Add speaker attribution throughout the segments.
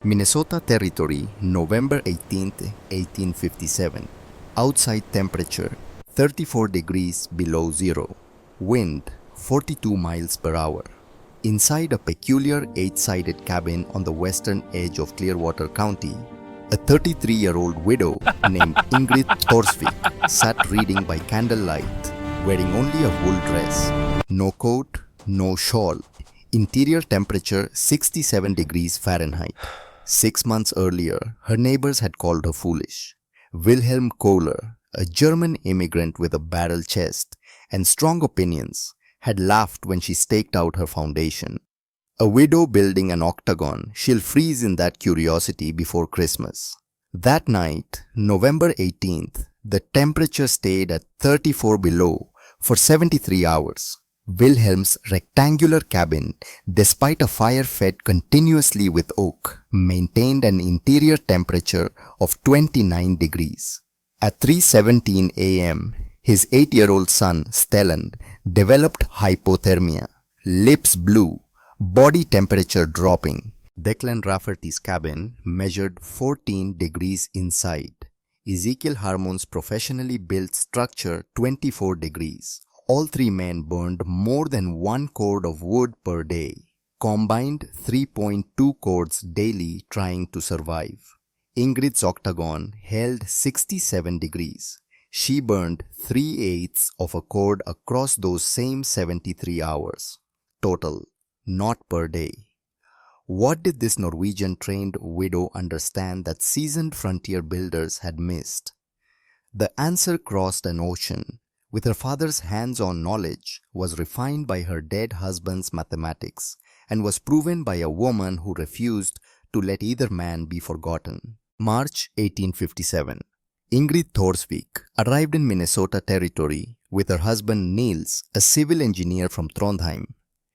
Speaker 1: Minnesota Territory, November 18, 1857. Outside temperature 34 degrees below zero. Wind 42 miles per hour. Inside a peculiar 8-sided cabin on the western edge of Clearwater County, a 33-year-old widow named Ingrid Thorsvik sat reading by candlelight, wearing only a wool dress. No coat, no shawl. Interior temperature 67 degrees Fahrenheit. 6 months earlier, her neighbors had called her foolish. Wilhelm Kohler, a German immigrant with a barrel chest and strong opinions, had laughed when she staked out her foundation. A widow building an octagon, she'll freeze in that curiosity before Christmas. That night, November 18th, the temperature stayed at 34 below for 73 hours. Wilhelm's rectangular cabin, despite a fire fed continuously with oak, maintained an interior temperature of 29 degrees. At 3:17 a.m., his 8-year-old son, Stellan, developed hypothermia, lips blue, body temperature dropping. Declan Rafferty's cabin measured 14 degrees inside. Ezekiel Harmon's professionally built structure 24 degrees. All three men burned more than 1 cord of wood per day, combined 3.2 cords daily trying to survive. Ingrid's octagon held 67 degrees. She burned 3/8 of a cord across those same 73 hours. Total, not per day. What did this Norwegian-trained widow understand that seasoned frontier builders had missed? The answer crossed an ocean. With her father's hands-on knowledge, was refined by her dead husband's mathematics, and was proven by a woman who refused to let either man be forgotten. March 1857. Ingrid Thorsvik arrived in Minnesota Territory with her husband Niels, a civil engineer from Trondheim.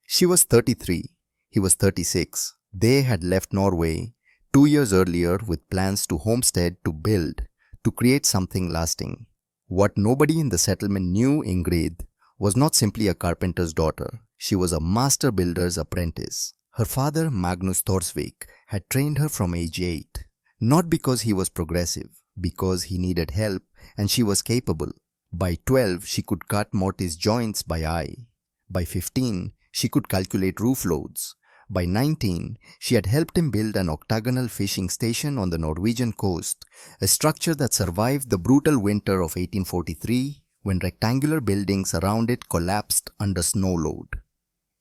Speaker 1: She was 33, he was 36. They had left Norway 2 years earlier with plans to homestead, to build, to create something lasting. What nobody in the settlement knew Ingrid was not simply a carpenter's daughter. She was a master builder's apprentice. Her father, Magnus Thorsvik, had trained her from age 8. Not because he was progressive, because he needed help and she was capable. By 12, she could cut mortise joints by eye. By 15, she could calculate roof loads. By 19, she had helped him build an octagonal fishing station on the Norwegian coast, a structure that survived the brutal winter of 1843 when rectangular buildings around it collapsed under snow load.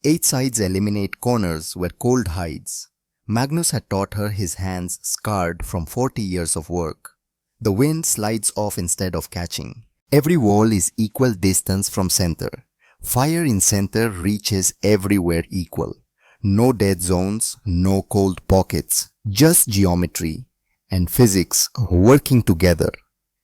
Speaker 1: 8 sides eliminate corners were cold hides. Magnus had taught her, his hands scarred from 40 years of work. The wind slides off instead of catching. Every wall is equal distance from center. Fire in center reaches everywhere equal. No dead zones, no cold pockets, just geometry and physics working together.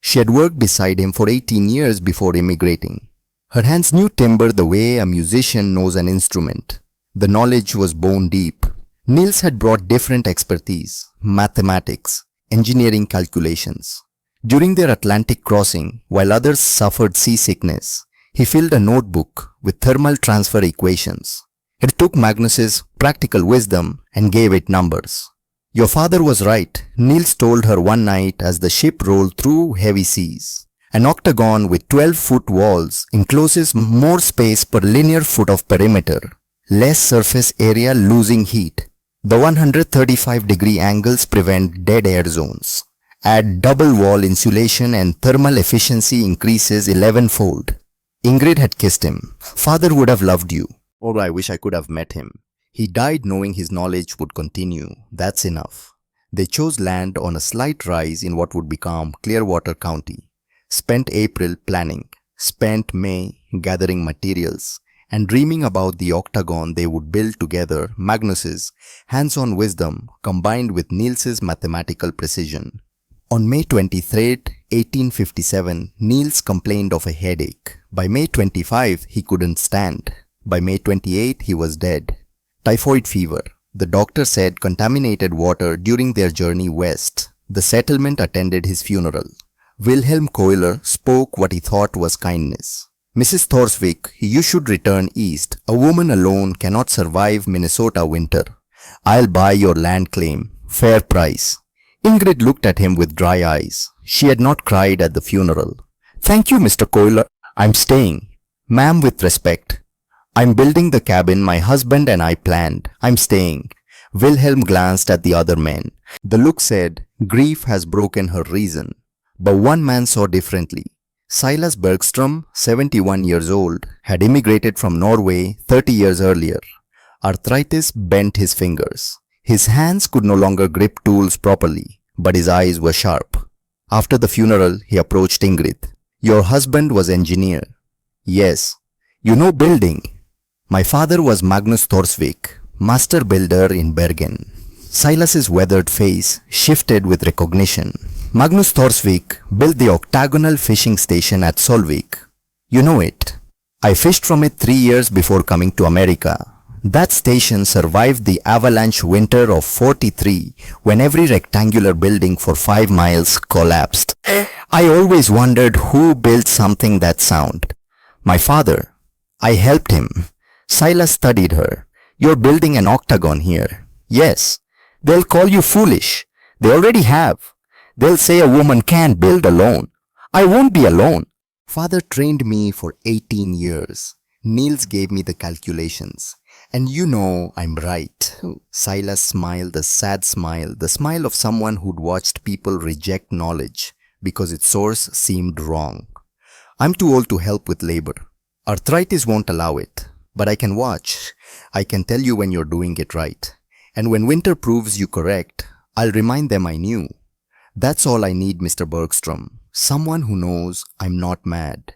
Speaker 1: She had worked beside him for 18 years before immigrating. Her hands knew timber the way a musician knows an instrument. The knowledge was bone deep. Niels had brought different expertise, mathematics, engineering calculations. During their Atlantic crossing, while others suffered seasickness, he filled a notebook with thermal transfer equations. It took Magnus's practical wisdom and gave it numbers. "Your father was right," Niels told her one night as the ship rolled through heavy seas. "An octagon with 12-foot walls encloses more space per linear foot of perimeter, less surface area losing heat. The 135-degree angles prevent dead air zones. Add double wall insulation and thermal efficiency increases 11-fold. Ingrid had kissed him. "Father would have loved you. Oh, I wish I could have met him. He died knowing his knowledge would continue. That's enough." They chose land on a slight rise in what would become Clearwater County. Spent April planning. Spent May gathering materials and dreaming about the octagon they would build together. Magnus's hands-on wisdom combined with Niels's mathematical precision. On May 23, 1857, Niels complained of a headache. By May 25, he couldn't stand. By May 28, he was dead. Typhoid fever. The doctor said contaminated water during their journey west. The settlement attended his funeral. Wilhelm Kohler spoke what he thought was kindness. "Mrs. Thorsvik, you should return east. A woman alone cannot survive Minnesota winter. I'll buy your land claim. Fair price. Ingrid looked at him with dry eyes. She had not cried at the funeral. Thank you, Mr. Kohler. I'm staying. Ma'am, with respect. I'm building the cabin my husband and I planned. I'm staying. Wilhelm glanced at the other men. The look said, grief has broken her reason. But one man saw differently. Silas Bergstrom, 71 years old, had immigrated from Norway 30 years earlier. Arthritis bent his fingers. His hands could no longer grip tools properly, but his eyes were sharp. After the funeral, he approached Ingrid. Your husband was engineer. Yes. You know building. My father was Magnus Thorsvik, master builder in Bergen. Silas's weathered face shifted with recognition. Magnus Thorsvik built the octagonal fishing station at Solvik. You know it. I fished from it 3 years before coming to America. That station survived the avalanche winter of '43 when every rectangular building for 5 miles collapsed. I always wondered who built something that sound. My father. I helped him. Silas studied her. You're building an octagon here. Yes. They'll call you foolish. They already have. They'll say a woman can't build alone. I won't be alone. Father trained me for 18 years. Niels gave me the calculations. And you know I'm right. Silas smiled a sad smile, the smile of someone who'd watched people reject knowledge because its source seemed wrong. I'm too old to help with labor. Arthritis won't allow it. But I can watch. I can tell you when you're doing it right. And when winter proves you correct, I'll remind them I knew. That's all I need, Mr. Bergstrom. Someone who knows I'm not mad.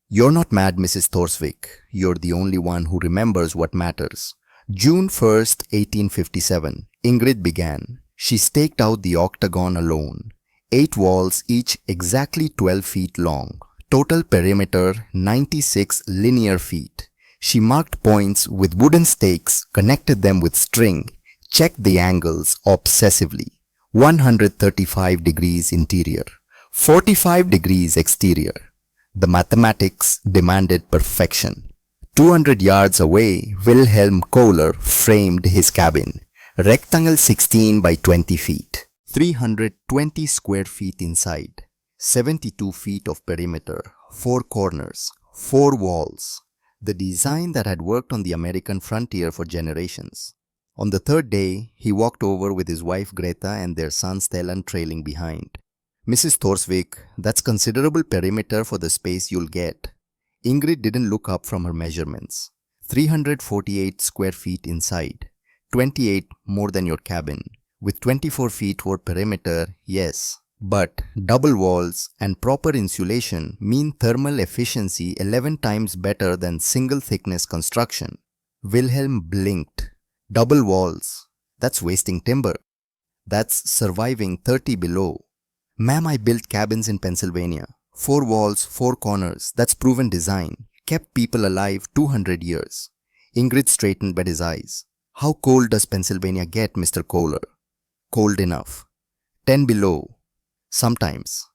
Speaker 1: You're not mad, Mrs. Thorsvik. You're the only one who remembers what matters. June 1st, 1857, Ingrid began. She staked out the octagon alone. 8 walls, each exactly 12 feet long. Total perimeter, 96 linear feet. She marked points with wooden stakes, connected them with string, checked the angles obsessively. 135 degrees interior, 45 degrees exterior. The mathematics demanded perfection. 200 yards away, Wilhelm Kohler framed his cabin. Rectangle 16 by 20 feet. 320 square feet inside. 72 feet of perimeter. 4 corners. 4 walls. The design that had worked on the American frontier for generations. On the 3rd day, he walked over with his wife Greta and their son Stellan trailing behind. Mrs. Thorsvik, that's considerable perimeter for the space you'll get. Ingrid didn't look up from her measurements. 348 square feet inside. 28 more than your cabin. With 24 feet for perimeter, yes. But double walls and proper insulation mean thermal efficiency 11 times better than single thickness construction. Wilhelm blinked. Double walls. That's wasting timber. That's surviving 30 below. Ma'am, I built cabins in Pennsylvania. 4 walls, 4 corners. That's proven design. Kept people alive 200 years. Ingrid straightened but his eyes. How cold does Pennsylvania get, Mr. Kohler? Cold enough. 10 below. Sometimes.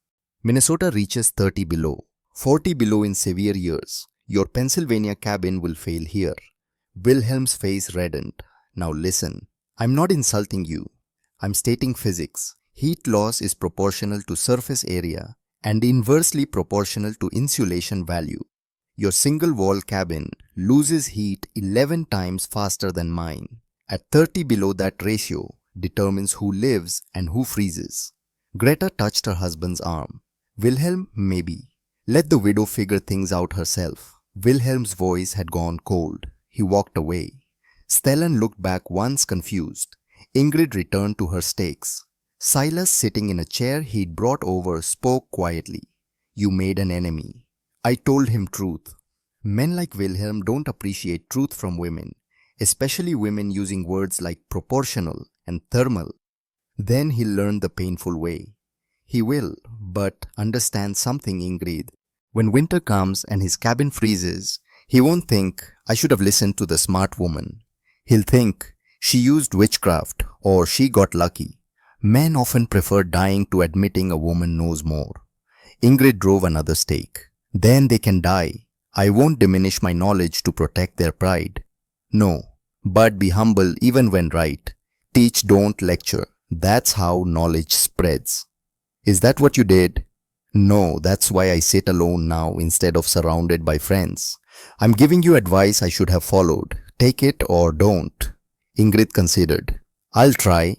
Speaker 1: Minnesota reaches 30 below. 40 below in severe years. Your Pennsylvania cabin will fail here. Wilhelm's face reddened. Now listen. I'm not insulting you. I'm stating physics. Heat loss is proportional to surface area and inversely proportional to insulation value. Your single wall cabin loses heat 11 times faster than mine. At 30 below, that ratio determines who lives and who freezes. Greta touched her husband's arm. Wilhelm, maybe. Let the widow figure things out herself. Wilhelm's voice had gone cold. He walked away. Stellan looked back once confused. Ingrid returned to her stakes. Silas, sitting in a chair he'd brought over, spoke quietly. You made an enemy. I told him truth. Men like Wilhelm don't appreciate truth from women, especially women using words like proportional and thermal. Then he'll learn the painful way. He will, but understand something, Ingrid. When winter comes and his cabin freezes, he won't think, I should have listened to the smart woman. He'll think, she used witchcraft or she got lucky. Men often prefer dying to admitting a woman knows more. Ingrid drove another stake. Then they can die. I won't diminish my knowledge to protect their pride. No, but be humble even when right. Teach, don't lecture. That's how knowledge spreads. Is that what you did? No, that's why I sit alone now instead of surrounded by friends. I'm giving you advice I should have followed. Take it or don't. Ingrid considered. I'll try.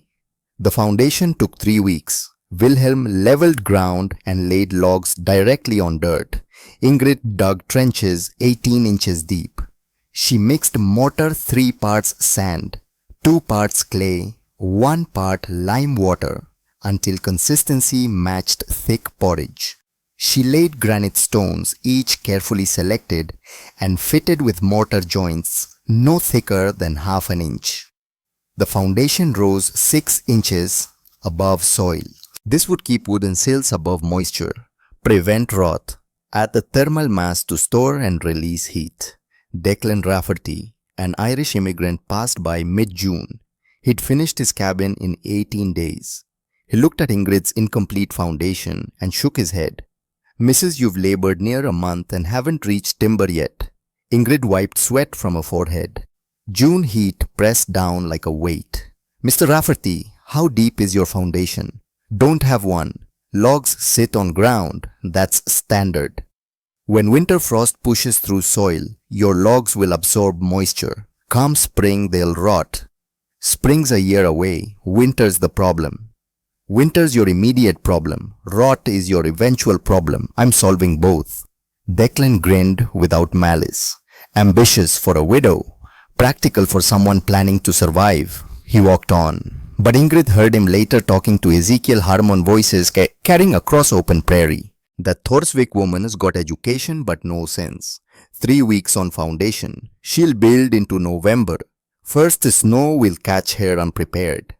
Speaker 1: The foundation took 3 weeks. Wilhelm leveled ground and laid logs directly on dirt. Ingrid dug trenches 18 inches deep. She mixed mortar 3 parts sand, 2 parts clay, 1 part lime water until consistency matched thick porridge. She laid granite stones, each carefully selected and fitted with mortar joints no thicker than half an inch. The foundation rose 6 inches above soil. This would keep wooden sills above moisture, prevent rot, add the thermal mass to store and release heat. Declan Rafferty, an Irish immigrant, passed by mid-June. He'd finished his cabin in 18 days. He looked at Ingrid's incomplete foundation and shook his head. Mrs., you've labored near a month and haven't reached timber yet. Ingrid wiped sweat from her forehead. June heat pressed down like a weight. Mr. Rafferty, how deep is your foundation? Don't have one. Logs sit on ground. That's standard. When winter frost pushes through soil, your logs will absorb moisture. Come spring, they'll rot. Spring's a year away. Winter's the problem. Winter's your immediate problem. Rot is your eventual problem. I'm solving both. Declan grinned without malice. Ambitious for a widow. Practical for someone planning to survive. He walked on. But Ingrid heard him later talking to Ezekiel Harmon voices carrying across open prairie. That Thorsvik woman has got education but no sense. 3 weeks on foundation. She'll build into November. First snow will catch her unprepared.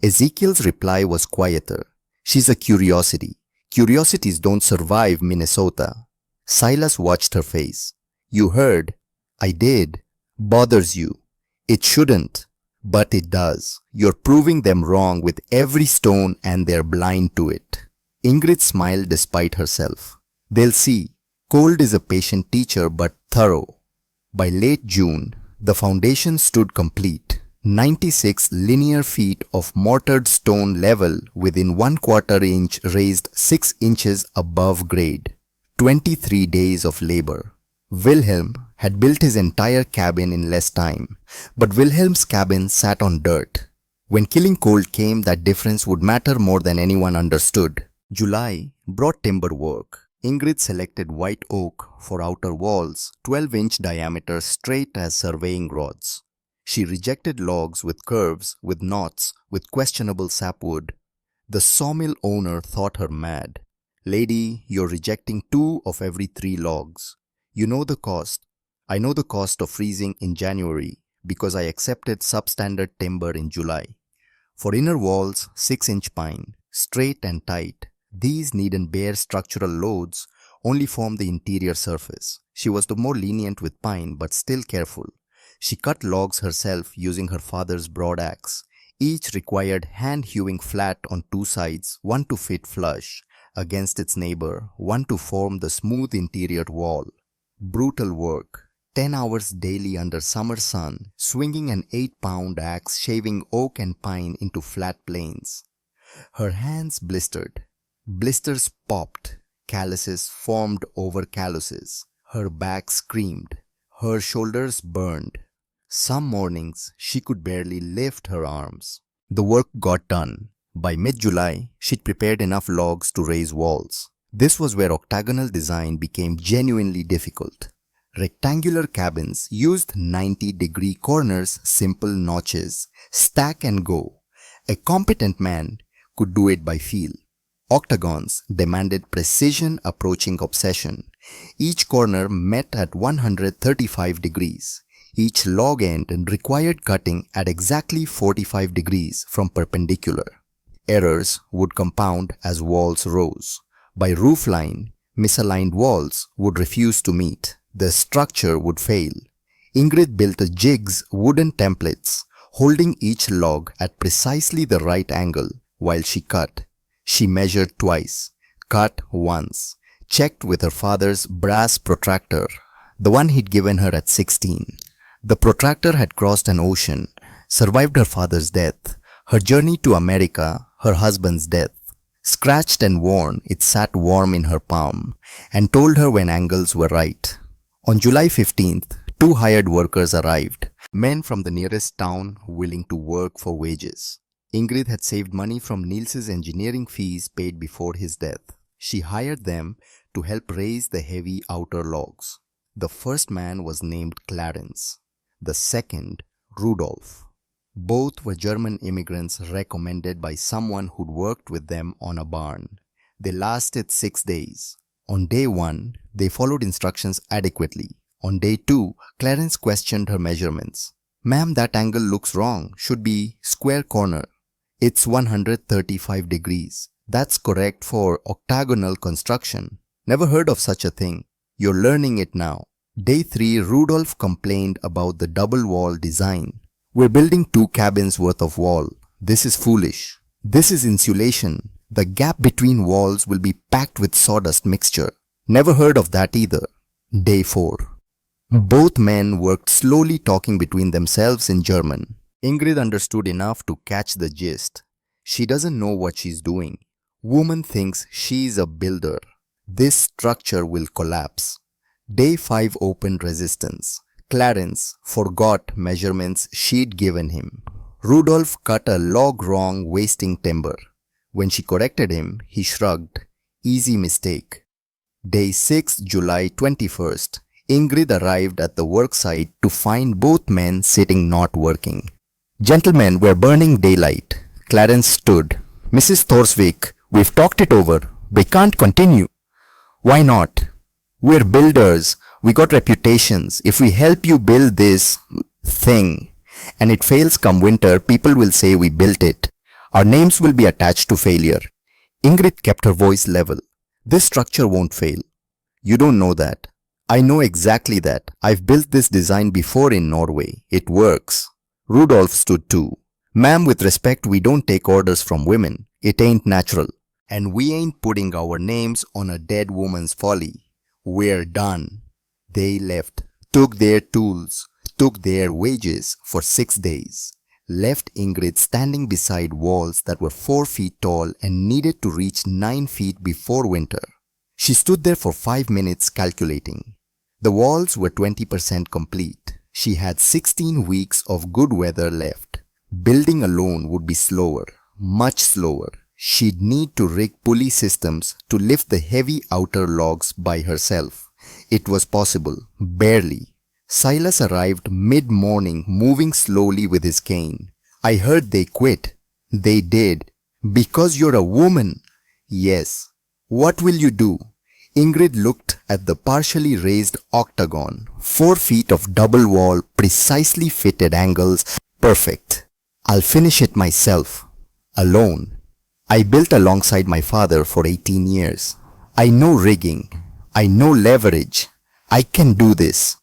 Speaker 1: Ezekiel's reply was quieter. She's a curiosity. Curiosities don't survive Minnesota. Silas watched her face. You heard? I did. Bothers you. It shouldn't. But it does. You're proving them wrong with every stone and they're blind to it. Ingrid smiled despite herself. They'll see. Cold is a patient teacher but thorough. By late June, the foundation stood complete. 96 linear feet of mortared stone level within 1/4 inch raised 6 inches above grade. 23 days of labor. Wilhelm had built his entire cabin in less time, but Wilhelm's cabin sat on dirt. When killing cold came, that difference would matter more than anyone understood. July brought timber work. Ingrid selected white oak for outer walls, 12-inch diameter, straight as surveying rods. She rejected logs with curves, with knots, with questionable sapwood. The sawmill owner thought her mad. Lady, you're rejecting 2 of every 3 logs. You know the cost. I know the cost of freezing in January because I accepted substandard timber in July. For inner walls, 6-inch pine, straight and tight. These needn't bear structural loads, only form the interior surface. She was the more lenient with pine but still careful. She cut logs herself using her father's broad axe. Each required hand-hewing flat on 2 sides, one to fit flush against its neighbor, one to form the smooth interior wall. Brutal work. 10 hours daily under summer sun, swinging an 8-pound axe, shaving oak and pine into flat planes. Her hands blistered. Blisters popped. Calluses formed over calluses. Her back screamed. Her shoulders burned. Some mornings she could barely lift her arms. The work got done. By mid-July, she'd prepared enough logs to raise walls. This was where octagonal design became genuinely difficult. Rectangular cabins used 90-degree corners, simple notches, stack and go. A competent man could do it by feel. Octagons demanded precision approaching obsession. Each corner met at 135 degrees. Each log end required cutting at exactly 45 degrees from perpendicular. Errors would compound as walls rose. By roofline, misaligned walls would refuse to meet. The structure would fail. Ingrid built jigs, wooden templates, holding each log at precisely the right angle while she cut. She measured twice, cut once, checked with her father's brass protractor, the one he'd given her at 16. The protractor had crossed an ocean, survived her father's death. Her journey to America, her husband's death. Scratched and worn, it sat warm in her palm and told her when angles were right. On July 15th, two hired workers arrived, men from the nearest town willing to work for wages. Ingrid had saved money from Niels's engineering fees paid before his death. She hired them to help raise the heavy outer logs. The first man was named Clarence, the second, Rudolf. Both were German immigrants recommended by someone who'd worked with them on a barn. They lasted 6 days. On day 1, they followed instructions adequately. On day 2, Clarence questioned her measurements. "Ma'am, that angle looks wrong. Should be square corner. It's 135 degrees. That's correct for octagonal construction. Never heard of such a thing. You're learning it now." Day 3, Rudolf complained about the double wall design. "We're building 2 cabins worth of wall. This is foolish. This is insulation. The gap between walls will be packed with sawdust mixture. Never heard of that either." Day 4. Both men worked slowly, talking between themselves in German. Ingrid understood enough to catch the gist. She doesn't know what she's doing. Woman thinks she's a builder. This structure will collapse. Day 5 opened resistance. Clarence forgot measurements she'd given him. Rudolf cut a log wrong, wasting timber. When she corrected him, he shrugged. Easy mistake. Day 6, July 21st. Ingrid arrived at the worksite to find both men sitting not working. "Gentlemen, we're burning daylight." Clarence stood. "Mrs. Thorsvik, we've talked it over. We can't continue." "Why not? We're builders. We got reputations. If we help you build this thing and it fails come winter, people will say we built it. Our names will be attached to failure." Ingrid kept her voice level. "This structure won't fail. You don't know that. I know exactly that. I've built this design before in Norway. It works." Rudolf stood too. "Ma'am, with respect, we don't take orders from women. It ain't natural. And we ain't putting our names on a dead woman's folly. We're done." They left, took their tools, took their wages for 6 days, left Ingrid standing beside walls that were 4 feet tall and needed to reach 9 feet before winter. She stood there for 5 minutes calculating. The walls were 20% complete. She had 16 weeks of good weather left. Building alone would be slower, much slower. She'd need to rig pulley systems to lift the heavy outer logs by herself. It was possible, barely. Silas arrived mid-morning, moving slowly with his cane. "I heard they quit." "They did. Because you're a woman." "Yes." "What will you do?" Ingrid looked at the partially raised octagon. 4 feet of double wall, precisely fitted angles, perfect. "I'll finish it myself. Alone. I built alongside my father for 18 years. I know rigging. I know leverage. I can do this.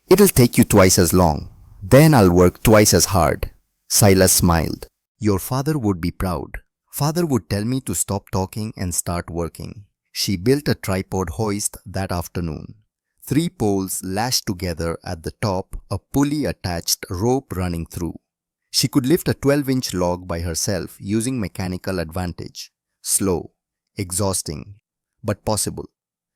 Speaker 1: It'll take you twice as long. Then I'll work twice as hard." Silas smiled. "Your father would be proud. Father would tell me to stop talking and start working." She built a tripod hoist that afternoon. 3 poles lashed together at the top, a pulley attached, rope running through. She could lift a 12-inch log by herself using mechanical advantage. Slow, exhausting, but possible.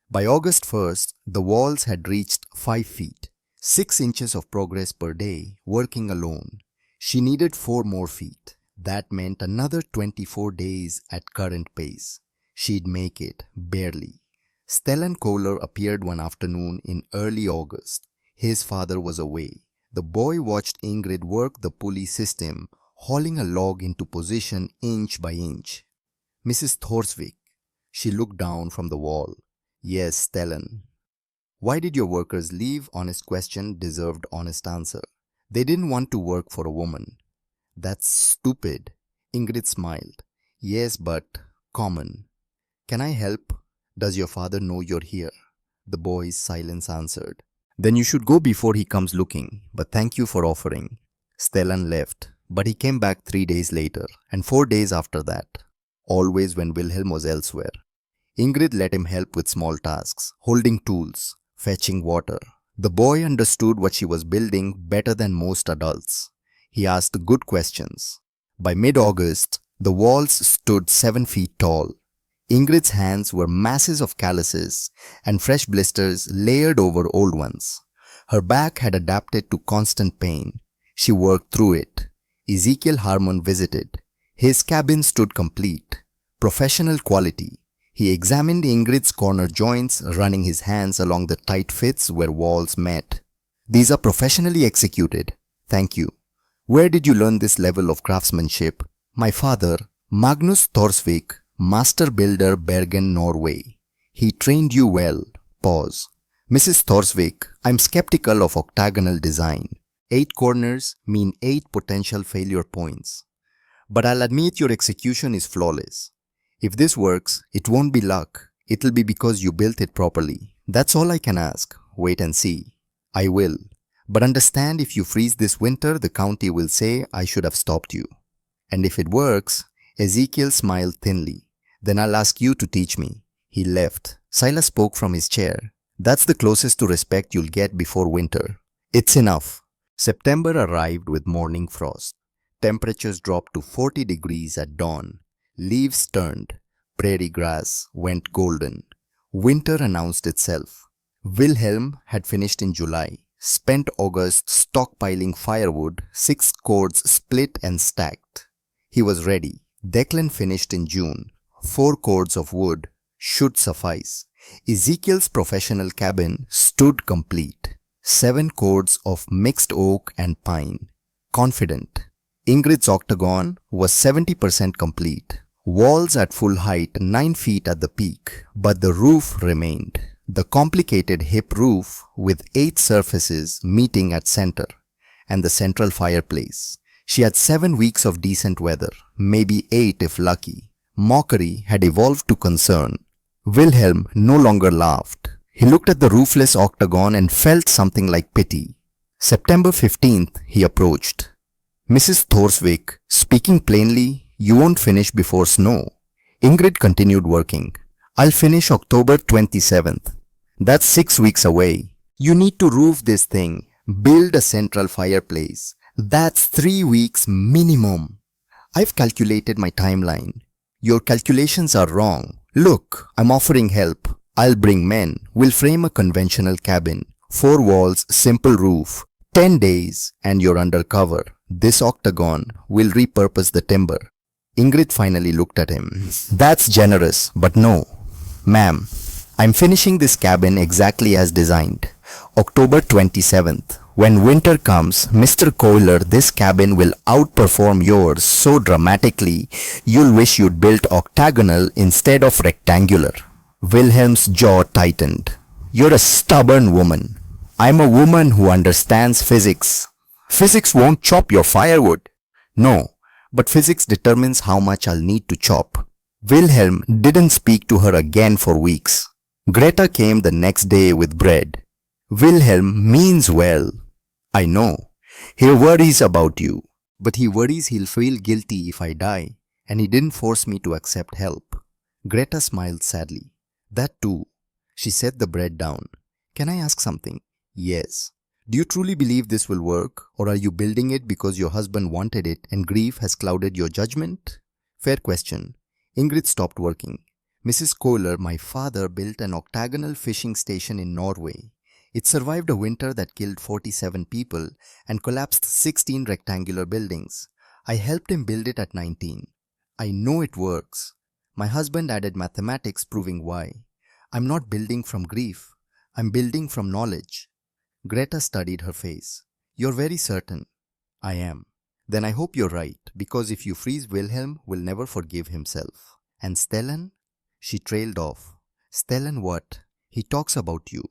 Speaker 1: By August 1st, the walls had reached 5 feet. 6 inches of progress per day, working alone. She needed 4 more feet. That meant another 24 days at current pace. She'd make it, barely. Stellan Kohler appeared one afternoon in early August. His father was away. The boy watched Ingrid work the pulley system, hauling a log into position inch by inch. "Mrs. Thorsvik." She looked down from the wall. "Yes, Stellan." "Why did your workers leave?" Honest question deserved honest answer. "They didn't want to work for a woman." "That's stupid." Ingrid smiled. "Yes, but common." "Can I help? Does your father know you're here?" The boy's silence answered. "Then you should go before he comes looking, but thank you for offering." Stellan left, but he came back 3 days later, and 4 days after that, always when Wilhelm was elsewhere. Ingrid let him help with small tasks, holding tools, fetching water. The boy understood what she was building better than most adults. He asked good questions. By mid-August, the walls stood 7 feet tall. Ingrid's hands were masses of calluses and fresh blisters layered over old ones. Her back had adapted to constant pain. She worked through it. Ezekiel Harmon visited. His cabin stood complete. Professional quality. He examined Ingrid's corner joints, running his hands along the tight fits where walls met. These are professionally executed. Thank you. Where did you learn this level of craftsmanship? My father, Magnus Thorsvik, master builder, Bergen, Norway. He trained you well. Pause. Mrs. Thorsvik, I'm skeptical of octagonal design. 8 corners mean 8 potential failure points. But I'll admit your execution is flawless. If this works, it won't be luck. It'll be because you built it properly. That's all I can ask. Wait and see. I will. But understand, if you freeze this winter, the county will say I should have stopped you. And if it works, Ezekiel smiled thinly. Then I'll ask you to teach me. He left. Silas spoke from his chair. That's the closest to respect you'll get before winter. It's enough. September arrived with morning frost. Temperatures dropped to 40 degrees at dawn. Leaves turned. Prairie grass went golden. Winter announced itself. Wilhelm had finished in July. Spent August stockpiling firewood, 6 cords split and stacked. He was ready. Declan finished in June. 4 cords of wood should suffice. Ezekiel's professional cabin stood complete. 7 cords of mixed oak and pine. Confident. Ingrid's octagon was 70% complete. Walls at full height, 9 feet at the peak, but the roof remained. The complicated hip roof with 8 surfaces meeting at center, and the central fireplace. She had 7 weeks of decent weather, maybe 8 if lucky. Mockery had evolved to concern. Wilhelm no longer laughed. He looked at the roofless octagon and felt something like pity. September 15th, he approached. Mrs. Thorsvik, speaking plainly, you won't finish before snow. Ingrid continued working. I'll finish October 27th. That's 6 weeks away. You need to roof this thing, build a central fireplace. That's 3 weeks minimum. I've calculated my timeline. Your calculations are wrong. Look, I'm offering help. I'll bring men. We'll frame a conventional cabin. 4 walls, simple roof. 10 days and you're under cover. This octagon will repurpose the timber. Ingrid finally looked at him. That's generous, but no. Ma'am, I'm finishing this cabin exactly as designed. October 27th. When winter comes, Mr. Kohler, this cabin will outperform yours so dramatically, you'll wish you'd built octagonal instead of rectangular. Wilhelm's jaw tightened. You're a stubborn woman. I'm a woman who understands physics. Physics won't chop your firewood. No, but physics determines how much I'll need to chop. Wilhelm didn't speak to her again for weeks. Greta came the next day with bread. Wilhelm means well. I know. He worries about you. But he worries he'll feel guilty if I die, and he didn't force me to accept help. Greta smiled sadly. That too. She set the bread down. Can I ask something? Yes. Do you truly believe this will work, or are you building it because your husband wanted it and grief has clouded your judgment? Fair question. Ingrid stopped working. Mrs. Kohler, my father, built an octagonal fishing station in Norway. It survived a winter that killed 47 people and collapsed 16 rectangular buildings. I helped him build it at 19. I know it works. My husband added mathematics proving why. I'm not building from grief. I'm building from knowledge. Greta studied her face. You're very certain. I am. Then I hope you're right, because if you freeze, Wilhelm will never forgive himself. And Stellan? She trailed off. Stellan what? He talks about you.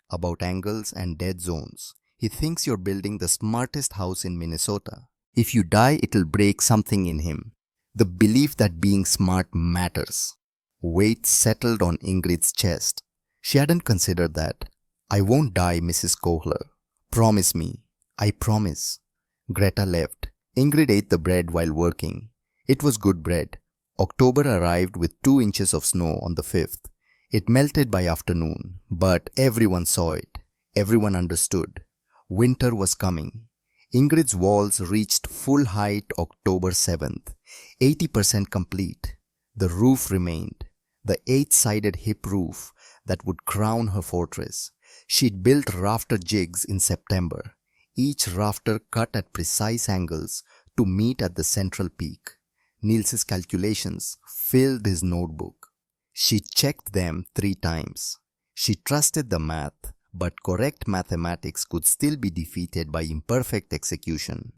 Speaker 1: About angles and dead zones. He thinks you're building the smartest house in Minnesota. If you die, it'll break something in him. The belief that being smart matters. Weight settled on Ingrid's chest. She hadn't considered that. I won't die, Mrs. Kohler. Promise me. I promise. Greta left. Ingrid ate the bread while working. It was good bread. October arrived with 2 inches of snow on the 5th. It melted by afternoon, but everyone saw it. Everyone understood. Winter was coming. Ingrid's walls reached full height October 7th, 80% complete. The roof remained, the 8-sided hip roof that would crown her fortress. She'd built rafter jigs in September, each rafter cut at precise angles to meet at the central peak. Niels's calculations filled his notebook. She checked them 3 times. She trusted the math, but correct mathematics could still be defeated by imperfect execution.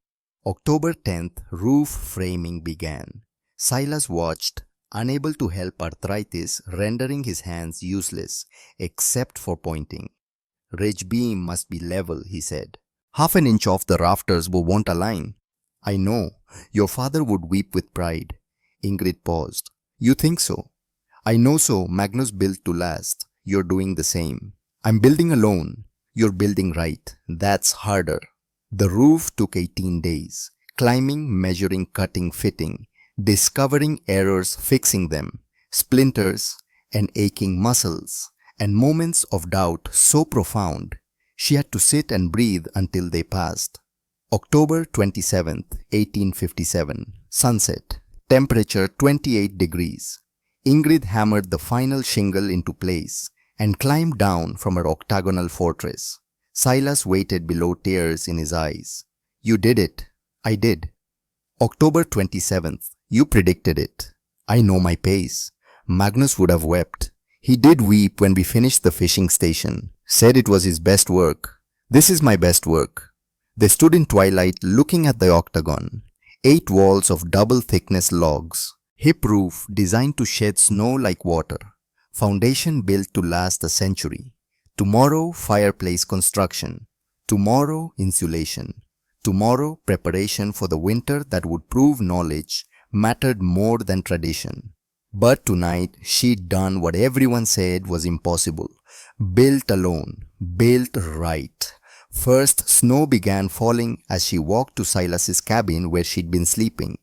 Speaker 1: October 10th, roof framing began. Silas watched, unable to help arthritis rendering his hands useless, except for pointing. "Ridge beam must be level," he said. "Half an inch off the rafters won't align." "I know. Your father would weep with pride." Ingrid paused. "You think so?" "I know so. Magnus built to last. You're doing the same." "I'm building alone." "You're building right. That's harder." The roof took 18 days. Climbing, measuring, cutting, fitting. Discovering errors, fixing them. Splinters and aching muscles. And moments of doubt so profound, she had to sit and breathe until they passed. October 27th, 1857. Sunset. Temperature 28 degrees. Ingrid hammered the final shingle into place and climbed down from her octagonal fortress. Silas waited below, tears in his eyes. "You did it." "I did." October 27th. "You predicted it." "I know my pace." Magnus would have wept. "He did weep when we finished the fishing station. Said it was his best work." "This is my best work." They stood in twilight looking at the octagon. 8 walls of double thickness logs. Hip roof designed to shed snow like water. Foundation built to last a century. Tomorrow, fireplace construction. Tomorrow, insulation. Tomorrow, preparation for the winter that would prove knowledge mattered more than tradition. But tonight, she'd done what everyone said was impossible. Built alone. Built right. First, snow began falling as she walked to Silas's cabin where she'd been sleeping.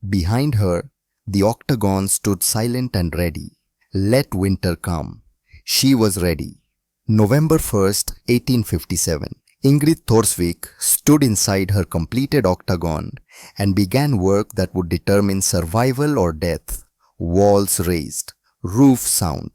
Speaker 1: Behind her, the octagon stood silent and ready. Let winter come. She was ready. November 1st, 1857. Ingrid Thorsvik stood inside her completed octagon and began work that would determine survival or death. Walls raised, roof sound.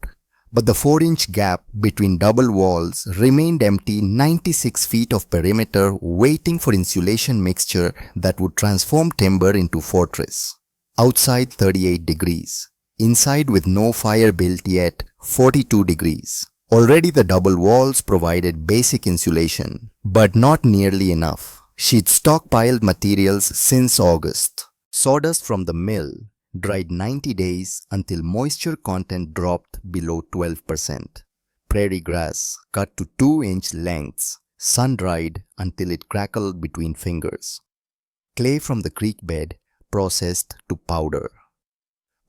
Speaker 1: But the 4-inch gap between double walls remained empty. 96 feet of perimeter waiting for insulation mixture that would transform timber into fortress. Outside 38 degrees. Inside with no fire built yet 42 degrees. Already the double walls provided basic insulation, but not nearly enough. She'd stockpiled materials since August. Sawdust from the mill dried 90 days until moisture content dropped below 12%. Prairie grass cut to 2-inch lengths, sun-dried until it crackled between fingers. Clay from the creek bed processed to powder.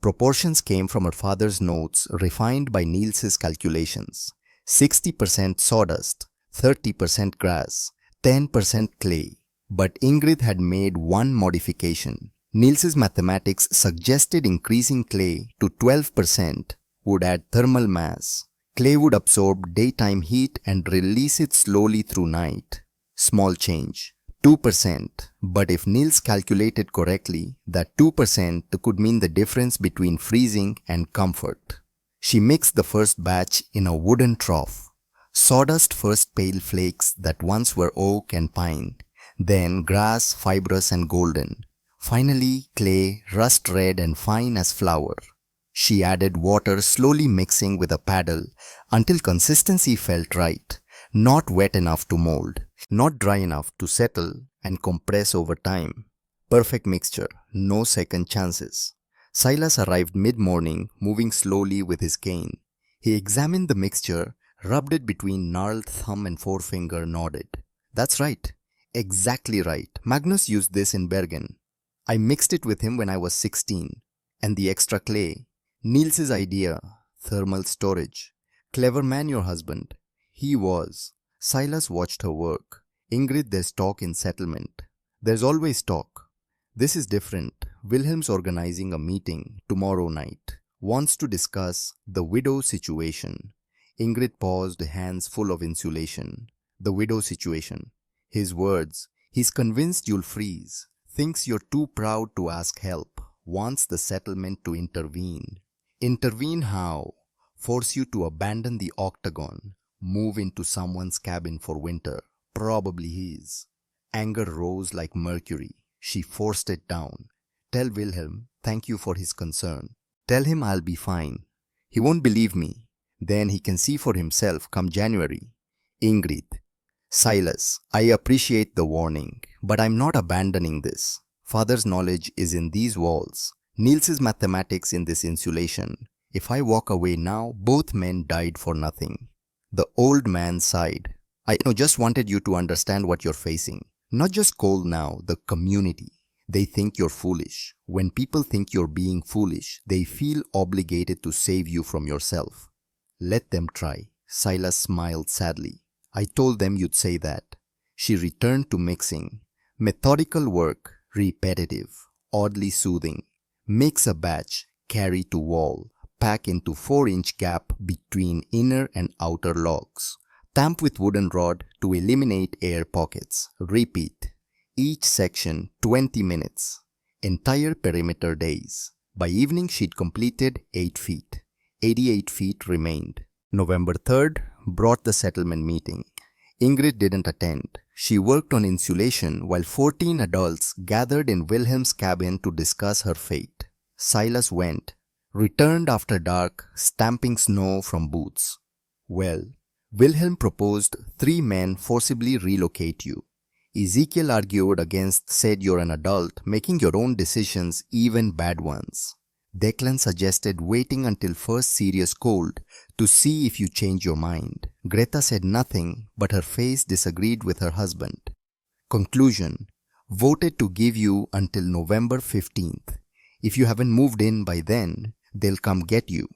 Speaker 1: Proportions came from her father's notes refined by Niels's calculations. 60% sawdust, 30% grass, 10% clay. But Ingrid had made one modification. Niels's mathematics suggested increasing clay to 12% would add thermal mass. Clay would absorb daytime heat and release it slowly through night. Small change. 2%, but if Niels calculated correctly, that 2% could mean the difference between freezing and comfort. She mixed the first batch in a wooden trough. Sawdust first pale flakes that once were oak and pine, then grass, fibrous and golden. Finally, clay, rust red and fine as flour. She added water, slowly mixing with a paddle until consistency felt right, not wet enough to mold. Not dry enough to settle and compress over time. Perfect mixture, no second chances. Silas arrived mid-morning, moving slowly with his cane. He examined the mixture, rubbed it between gnarled thumb and forefinger, nodded. "That's right. Exactly right. Magnus used this in Bergen. I mixed it with him when I was 16. And the extra clay. Niels's idea. Thermal storage. Clever man, your husband." He was. Silas watched her work. "Ingrid, there's talk in settlement." "There's always talk." "This is different. Wilhelm's organizing a meeting tomorrow night. Wants to discuss the widow situation." Ingrid paused, hands full of insulation. "The widow situation." His words. He's convinced you'll freeze, thinks you're too proud to ask help, wants the settlement to intervene. Intervene how? Force you to abandon the Octagon, move into someone's cabin for winter, probably his. Anger rose like mercury. She forced it down. Tell Wilhelm, thank you for his concern. Tell him I'll be fine. He won't believe me. Then he can see for himself come January. Ingrid. Silas, I appreciate the warning, but I'm not abandoning this. Father's knowledge is in these walls. Niels's mathematics in this insulation. If I walk away now, both men died for nothing. The old man sighed. I just wanted you to understand what you're facing. Not just Cole now, the community. They think you're foolish. When people think you're being foolish, they feel obligated to save you from yourself. Let them try. Silas smiled sadly. I told them you'd say that. She returned to mixing. Methodical work, repetitive, oddly soothing. Mix a batch, carry to wall, pack into 4-inch gap between inner and outer logs. Tamp with wooden rod to eliminate air pockets. Repeat. Each section 20 minutes. Entire perimeter days. By evening she'd completed 8 feet. 88 feet remained. November 3rd brought the settlement meeting. Ingrid didn't attend. She worked on insulation while 14 adults gathered in Wilhelm's cabin to discuss her fate. Silas went, returned after dark, stamping snow from boots. Well, Wilhelm proposed 3 men forcibly relocate you. Ezekiel argued against, said you're an adult, making your own decisions, even bad ones. Declan suggested waiting until first serious cold to see if you change your mind. Greta said nothing, but her face disagreed with her husband. Conclusion: voted to give you until November 15th. If you haven't moved in by then, they'll come get you.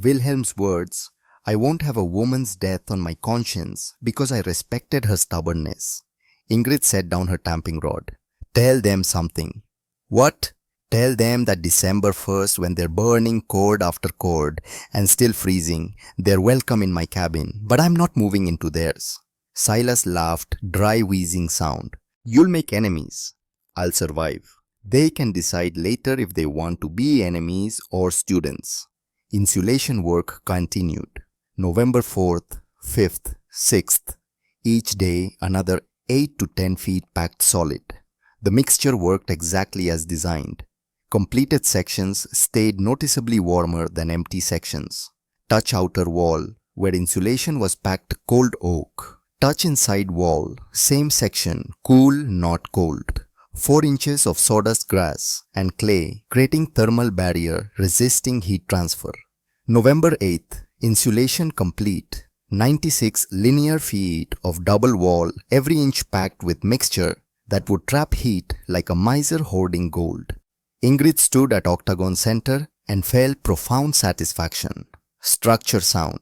Speaker 1: Wilhelm's words: I won't have a woman's death on my conscience because I respected her stubbornness. Ingrid set down her tamping rod. Tell them something. What? Tell them that December 1st, when they're burning cord after cord and still freezing, they're welcome in my cabin, but I'm not moving into theirs. Silas laughed, dry wheezing sound. You'll make enemies. I'll survive. They can decide later if they want to be enemies or students. Insulation work continued. November 4th, 5th, 6th. Each day another 8 to 10 feet packed solid. The mixture worked exactly as designed. Completed sections stayed noticeably warmer than empty sections. Touch outer wall, where insulation was packed cold oak. Touch inside wall, same section, cool, not cold. 4 inches of sawdust grass and clay, creating thermal barrier resisting heat transfer. November 8th, insulation complete. 96 linear feet of double wall, every inch packed with mixture that would trap heat like a miser hoarding gold. Ingrid stood at Octagon center and felt profound satisfaction. Structure sound,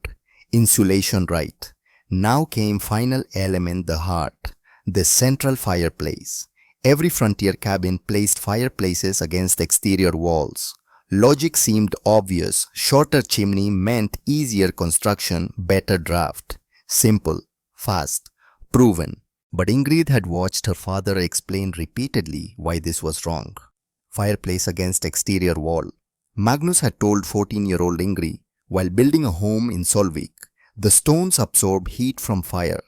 Speaker 1: insulation right. Now came final element, the heart, the central fireplace. Every frontier cabin placed fireplaces against exterior walls. Logic seemed obvious. Shorter chimney meant easier construction, better draft. Simple, fast, proven. But Ingrid had watched her father explain repeatedly why this was wrong. Fireplace against exterior wall. Magnus had told 14-year-old Ingrid, while building a home in Solvik, the stones absorb heat from fire.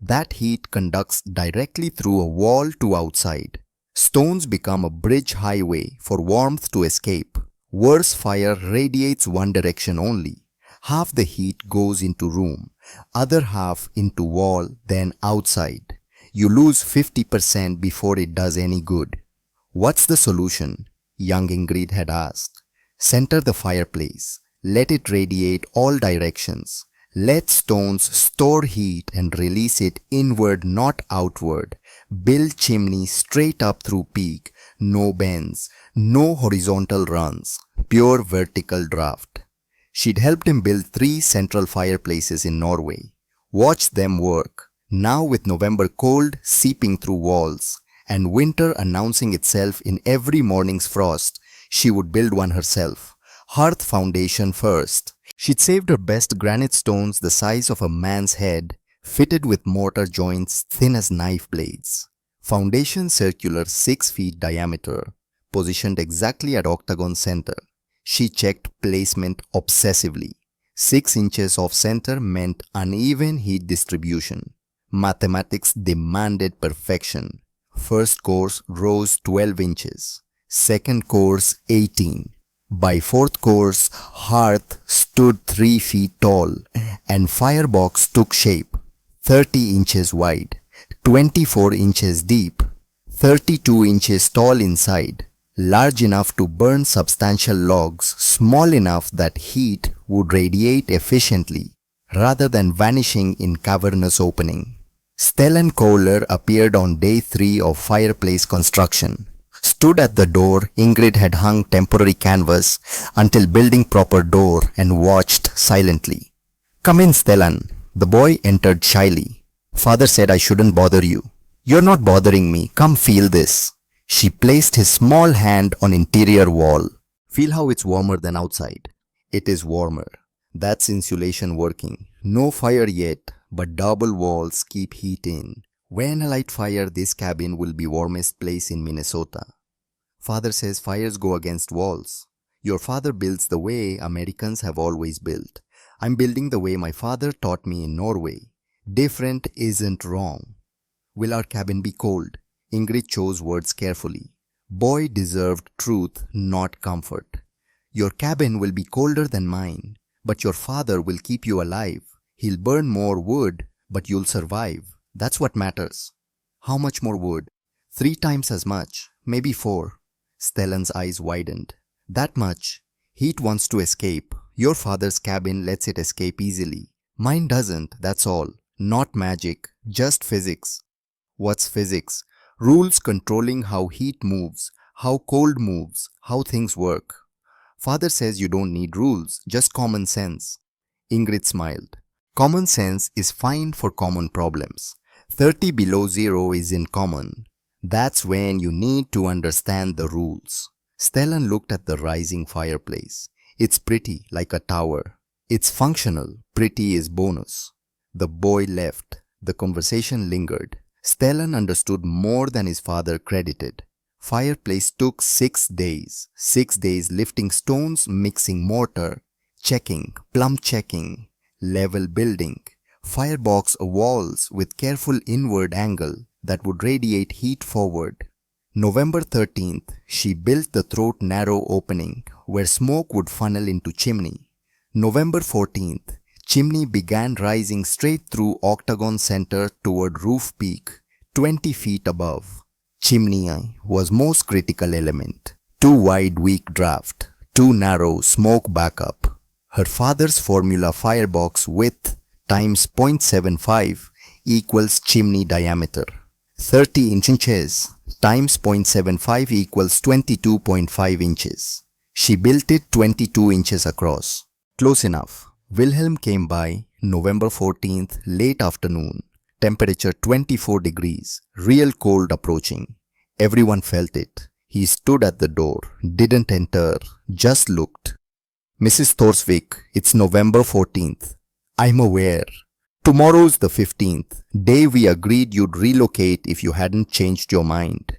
Speaker 1: That heat conducts directly through a wall to outside. Stones become a bridge highway for warmth to escape. Worse, fire radiates one direction only. Half the heat goes into room, other half into wall, then outside. You lose 50% before it does any good. What's the solution? Young Ingrid had asked. Center the fireplace. Let it radiate all directions. Let stones store heat and release it inward, not outward. Build chimney straight up through peak. No bends, no horizontal runs. Pure vertical draft. She'd helped him build 3 central fireplaces in Norway. Watched them work. Now with November cold seeping through walls and winter announcing itself in every morning's frost, she would build one herself. Hearth foundation first. She'd saved her best granite stones the size of a man's head, fitted with mortar joints thin as knife blades. Foundation circular 6 feet diameter, positioned exactly at Octagon center. She checked placement obsessively. 6 inches off center meant uneven heat distribution. Mathematics demanded perfection. First course rose 12 inches. Second course 18. By fourth course, hearth stood 3 feet tall and firebox took shape. 30 inches wide, 24 inches deep, 32 inches tall inside, large enough to burn substantial logs, small enough that heat would radiate efficiently rather than vanishing in cavernous opening. Stellan Kohler appeared on day 3 of fireplace construction. Stood at the door, Ingrid had hung temporary canvas until building proper door and watched silently. "Come in, Stellan." The boy entered shyly. "Father said I shouldn't bother you." "You're not bothering me. Come feel this." She placed his small hand on interior wall. "Feel how it's warmer than outside." "It is warmer. That's insulation working. No fire yet, but double walls keep heat in. When I light fire, this cabin will be warmest place in Minnesota." "Father says fires go against walls." "Your father builds the way Americans have always built. I'm building the way my father taught me in Norway. Different isn't wrong." "Will our cabin be cold?" Ingrid chose words carefully. Boy deserved truth, not comfort. "Your cabin will be colder than mine, but your father will keep you alive. He'll burn more wood, but you'll survive. That's what matters." "How much more wood?" "3 times as much, maybe 4. Stellan's eyes widened. "That much? Heat wants to escape. Your father's cabin lets it escape easily. Mine doesn't, that's all. Not magic, just physics." "What's physics?" "Rules controlling how heat moves, how cold moves, how things work." "Father says you don't need rules, just common sense." Ingrid smiled. "Common sense is fine for common problems. 30 below zero is uncommon. That's when you need to understand the rules." Stellan looked at the rising fireplace. "It's pretty, like a tower. It's functional. Pretty is bonus." The boy left. The conversation lingered. Stellan understood more than his father credited. Fireplace took 6 days. 6 days lifting stones, mixing mortar, checking, plumb checking, level building, firebox walls with careful inward angle that would radiate heat forward. November 13th, she built the throat narrow opening where smoke would funnel into chimney. November 14th, chimney began rising straight through Octagon center toward roof peak, 20 feet above. Chimney was most critical element. Too wide, weak draft. Too narrow, smoke backup. Her father's formula firebox width times 0.75 equals chimney diameter. 30 inches times 0.75 equals 22.5 inches. She built it 22 inches across. Close enough. Wilhelm came by November 14th, late afternoon. Temperature 24 degrees. Real cold approaching. Everyone felt it. He stood at the door, didn't enter, just looked. "Mrs. Thorsvik, it's November 14th. "I'm aware. Tomorrow's the 15th, day we agreed you'd relocate if you hadn't changed your mind."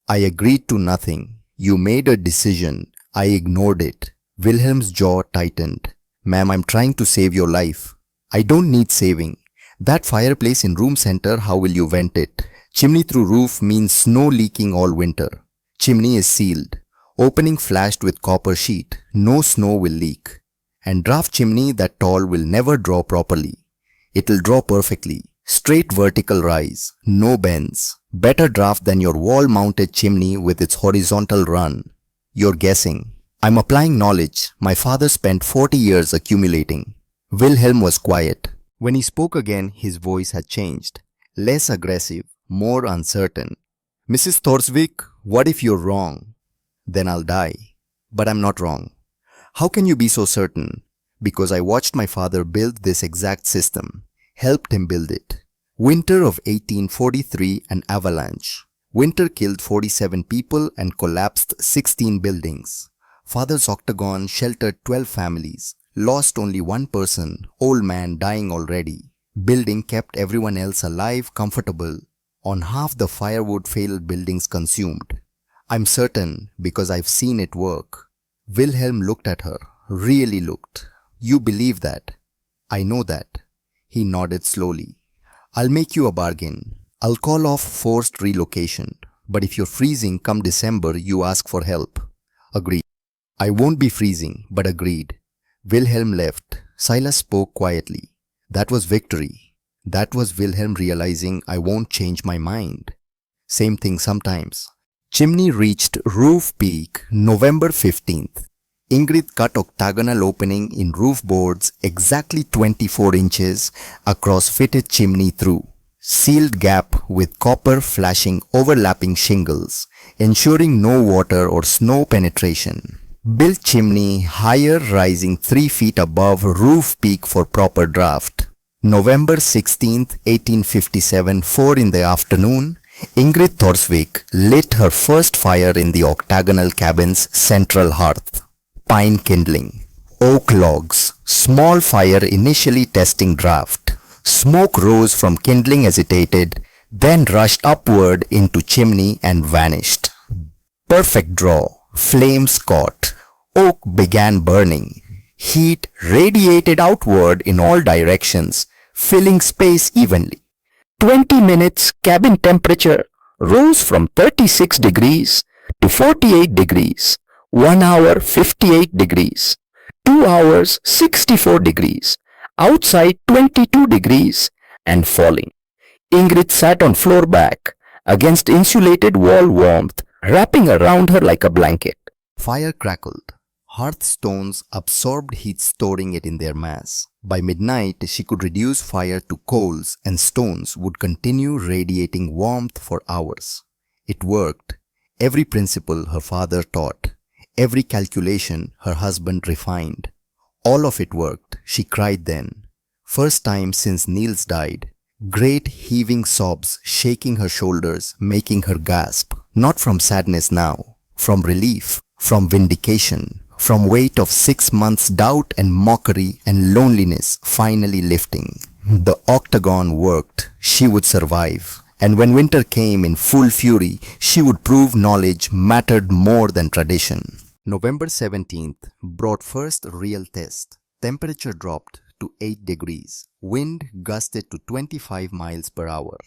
Speaker 1: "I agreed to nothing. You made a decision. I ignored it." Wilhelm's jaw tightened. "Ma'am, I'm trying to save your life." "I don't need saving. That fireplace in room center, how will you vent it? Chimney through roof means snow leaking all winter. Chimney is sealed. Opening flashed with copper sheet. No snow will leak. And draft chimney that tall will never draw properly. It'll draw perfectly. Straight vertical rise. No bends. Better draft than your wall-mounted chimney with its horizontal run." "You're guessing." "I'm applying knowledge. My father spent 40 years accumulating." Wilhelm was quiet. When he spoke again, his voice had changed. Less aggressive, more uncertain. "Mrs. Thorsvik, what if you're wrong?" "Then I'll die." "But I'm not wrong." "How can you be so certain?" "Because I watched my father build this exact system. Helped him build it. Winter of 1843, an avalanche. Winter killed 47 people and collapsed 16 buildings. Father's Octagon sheltered 12 families. Lost only 1 person, old man dying already. Building kept everyone else alive, comfortable. On half the firewood failed buildings consumed. I'm certain because I've seen it work. Wilhelm looked at her, really looked. You believe that? I know that. He nodded slowly. I'll make you a bargain. I'll call off forced relocation. But if you're freezing come December, you ask for help. Agreed. I won't be freezing, but agreed. Wilhelm left. Silas spoke quietly. That was victory. That was Wilhelm realizing I won't change my mind. Same thing sometimes. Chimney reached roof peak November 15th. Ingrid cut octagonal opening in roof boards exactly 24 inches across fitted chimney through. Sealed gap with copper flashing overlapping shingles, ensuring no water or snow penetration. Built chimney higher rising 3 feet above roof peak for proper draft. November 16th, 1857, 4 in the afternoon, Ingrid Thorsvik lit her first fire in the octagonal cabin's central hearth. Pine kindling, oak logs, small fire initially testing draft. Smoke rose from kindling hesitated, then rushed upward into chimney and vanished. Perfect draw, flames caught, oak began burning. Heat radiated outward in all directions, filling space evenly. 20 minutes cabin temperature rose from 36 degrees to 48 degrees. 1 hour 58 degrees. 2 hours 64 degrees. Outside 22 degrees and falling. Ingrid sat on floor back against insulated wall warmth wrapping around her like a blanket. Fire crackled. Hearthstones absorbed heat, storing it in their mass. By midnight, she could reduce fire to coals and stones would continue radiating warmth for hours. It worked. Every principle her father taught. Every calculation her husband refined. All of it worked, she cried then. First time since Niels died. Great heaving sobs shaking her shoulders, making her gasp. Not from sadness now, from relief, from vindication, from weight of 6 months' doubt and mockery and loneliness finally lifting. The octagon worked. She would survive. And when winter came in full fury, she would prove knowledge mattered more than tradition. November 17th brought first real test. Temperature dropped to 8 degrees. Wind gusted to 25 miles per hour.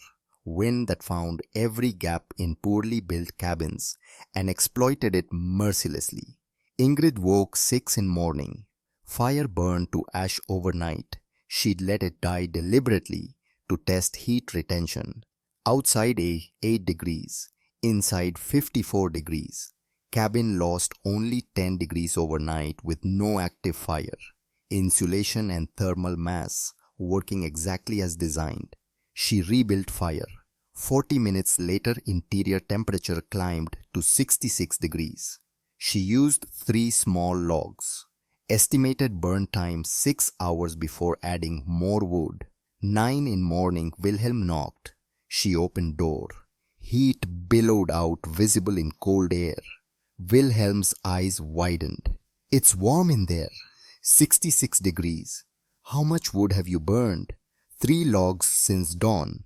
Speaker 1: Wind that found every gap in poorly built cabins and exploited it mercilessly. Ingrid woke 6 in morning. Fire burned to ash overnight. She'd let it die deliberately to test heat retention. Outside 8 degrees, inside 54 degrees. Cabin lost only 10 degrees overnight with no active fire. Insulation and thermal mass working exactly as designed. She rebuilt fire. 40 minutes later, interior temperature climbed to 66 degrees. She used 3 small logs. Estimated burn time 6 hours before adding more wood. 9 in morning, Wilhelm knocked. She opened door. Heat billowed out, visible in cold air. Wilhelm's eyes widened. It's warm in there. 66 degrees. How much wood have you burned? 3 logs since dawn.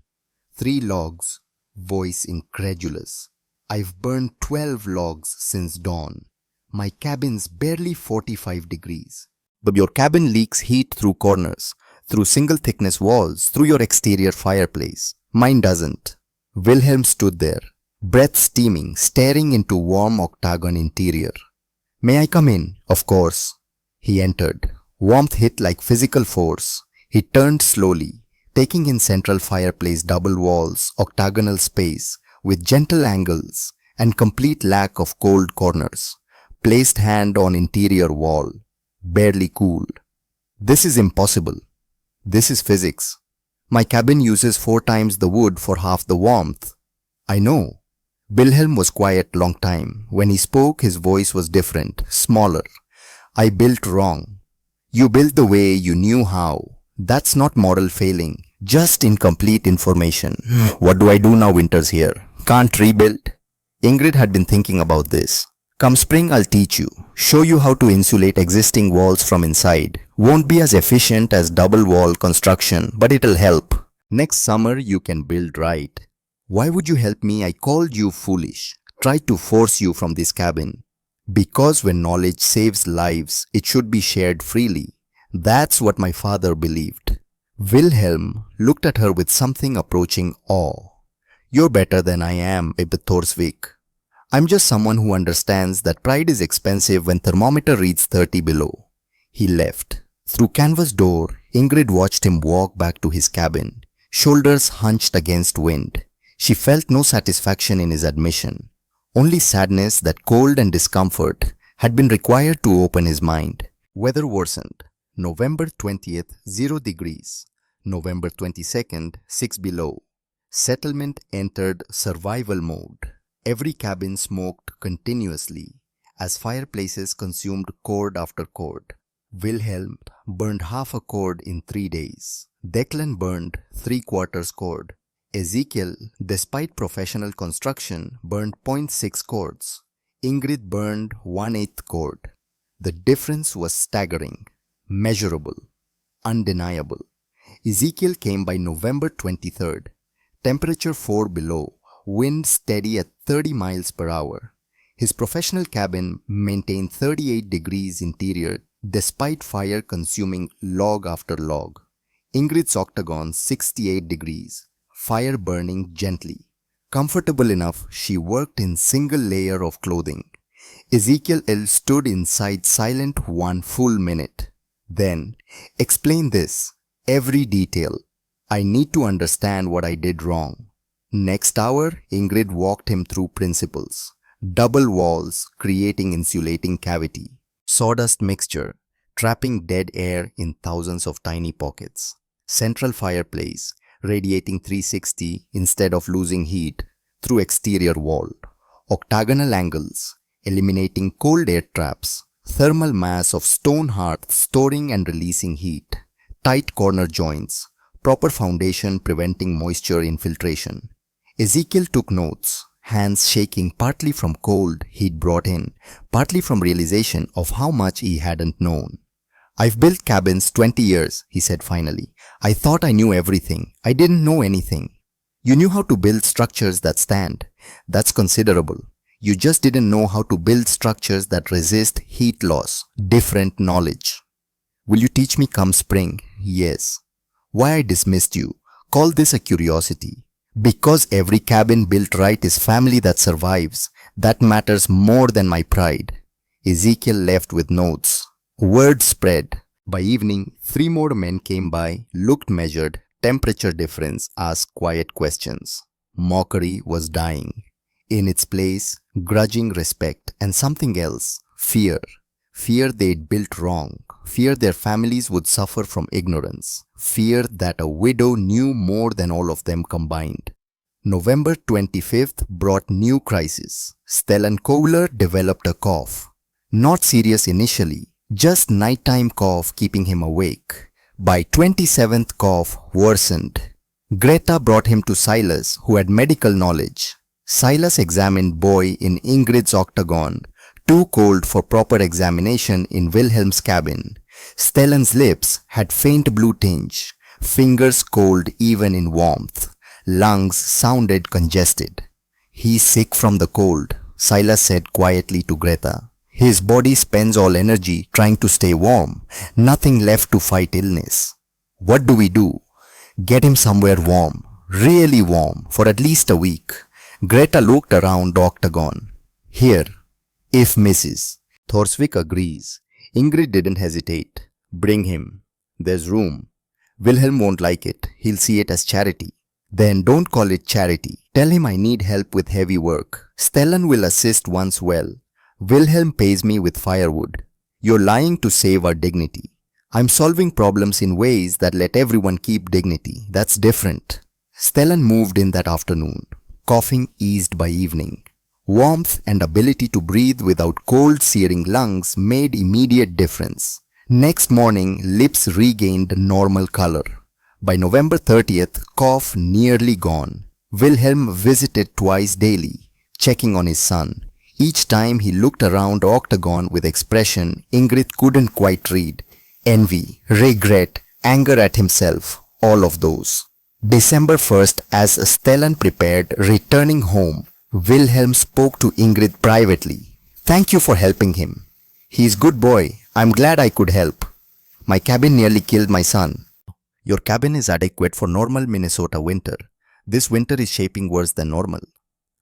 Speaker 1: 3 logs. Voice incredulous. I've burned 12 logs since dawn. My cabin's barely 45 degrees. But your cabin leaks heat through corners, through single thickness walls, through your exterior fireplace. Mine doesn't. Wilhelm stood there, breath steaming, staring into warm octagon interior. May I come in? Of course. He entered. Warmth hit like physical force. He turned slowly, taking in central fireplace double walls, octagonal space, with gentle angles and complete lack of cold corners. Placed hand on interior wall, barely cooled. This is impossible. This is physics. My cabin uses 4 times the wood for half the warmth. I know. Wilhelm was quiet long time. When he spoke, his voice was different, smaller. I built wrong. You built the way you knew how. That's not moral failing, just incomplete information. What do I do now winter's here? Can't rebuild? Ingrid had been thinking about this. Come spring, I'll teach you. Show you how to insulate existing walls from inside. Won't be as efficient as double wall construction, but it'll help. Next summer you can build right. Why would you help me? I called you foolish. Tried to force you from this cabin. Because when knowledge saves lives, it should be shared freely. That's what my father believed. Wilhelm looked at her with something approaching awe. You're better than I am, Ibn Thorsvik. I'm just someone who understands that pride is expensive when thermometer reads 30 below. He left. Through canvas door, Ingrid watched him walk back to his cabin, shoulders hunched against wind. She felt no satisfaction in his admission, only sadness that cold and discomfort had been required to open his mind. Weather worsened. November 20th, 0 degrees. November 22nd, 6 below. Settlement entered survival mode. Every cabin smoked continuously as fireplaces consumed cord after cord. Wilhelm burned half a cord in 3 days. Declan burned 3/4 cord. Ezekiel, despite professional construction, burned 0.6 cords. Ingrid burned 1/8 cord. The difference was staggering, measurable, undeniable. Ezekiel came by November 23rd. Temperature 4 below, wind steady at 30 miles per hour. His professional cabin maintained 38 degrees interior despite fire consuming log after log. Ingrid's Octagon 68 degrees, fire burning gently. Comfortable enough, she worked in single layer of clothing. Ezekiel L. stood inside silent 1 full minute. Then, explain this, every detail. I need to understand what I did wrong. Next hour, Ingrid walked him through principles. Double walls creating insulating cavity. Sawdust mixture, trapping dead air in thousands of tiny pockets. Central fireplace, radiating 360 instead of losing heat through exterior wall. Octagonal angles, eliminating cold air traps. Thermal mass of stone hearth storing and releasing heat. Tight corner joints, proper foundation preventing moisture infiltration. Ezekiel took notes, hands shaking partly from cold he'd brought in, partly from realization of how much he hadn't known. I've built cabins 20 years, he said finally. I thought I knew everything. I didn't know anything. You knew how to build structures that stand. That's considerable. You just didn't know how to build structures that resist heat loss. Different knowledge. Will you teach me come spring? Yes. Why I dismissed you? Call this a curiosity. Because every cabin built right is family that survives. That matters more than my pride. Ezekiel left with notes. Word spread. By evening, 3 more men came by, looked measured, temperature difference, asked quiet questions. Mockery was dying. In its place, grudging respect and something else, fear. Fear they'd built wrong. Fear their families would suffer from ignorance. Fear that a widow knew more than all of them combined. November 25th brought new crisis. Stellan Kohler developed a cough. Not serious initially, just nighttime cough keeping him awake. By 27th cough worsened. Greta brought him to Silas, who had medical knowledge. Silas examined boy in Ingrid's Octagon, too cold for proper examination in Wilhelm's cabin. Stellan's lips had faint blue tinge, fingers cold even in warmth. Lungs sounded congested. He's sick from the cold, Silas said quietly to Greta. His body spends all energy trying to stay warm, nothing left to fight illness. What do we do? Get him somewhere warm, really warm, for at least a week. Greta looked around the Octagon. Here, if Mrs. Thorsvik agrees. Ingrid didn't hesitate. Bring him. There's room. Wilhelm won't like it. He'll see it as charity. Then don't call it charity. Tell him I need help with heavy work. Stellan will assist once well. Wilhelm pays me with firewood. You're lying to save our dignity. I'm solving problems in ways that let everyone keep dignity. That's different. Stellan moved in that afternoon. Coughing eased by evening. Warmth and ability to breathe without cold searing lungs made immediate difference. Next morning, lips regained normal color. By November 30th, cough nearly gone. Wilhelm visited twice daily, checking on his son. Each time he looked around the Octagon with expression Ingrid couldn't quite read. Envy, regret, anger at himself, all of those. December 1st, as Stellan prepared returning home, Wilhelm spoke to Ingrid privately. Thank you for helping him. He's good boy. I'm glad I could help. My cabin nearly killed my son. Your cabin is adequate for normal Minnesota winter. This winter is shaping worse than normal.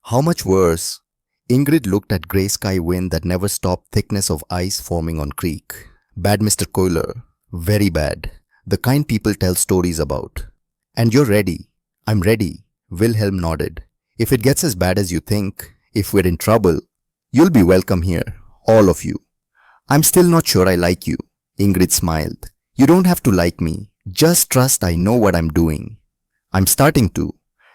Speaker 1: How much worse? Ingrid looked at grey sky wind that never stopped, thickness of ice forming on creek. Bad, Mr. Coiler. Very bad. The kind people tell stories about. And you're ready. I'm ready. Wilhelm nodded. If it gets as bad as you think, if we're in trouble, you'll be welcome here. All of you. I'm still not sure I like you. Ingrid smiled. You don't have to like me. Just trust I know what I'm doing. I'm starting to.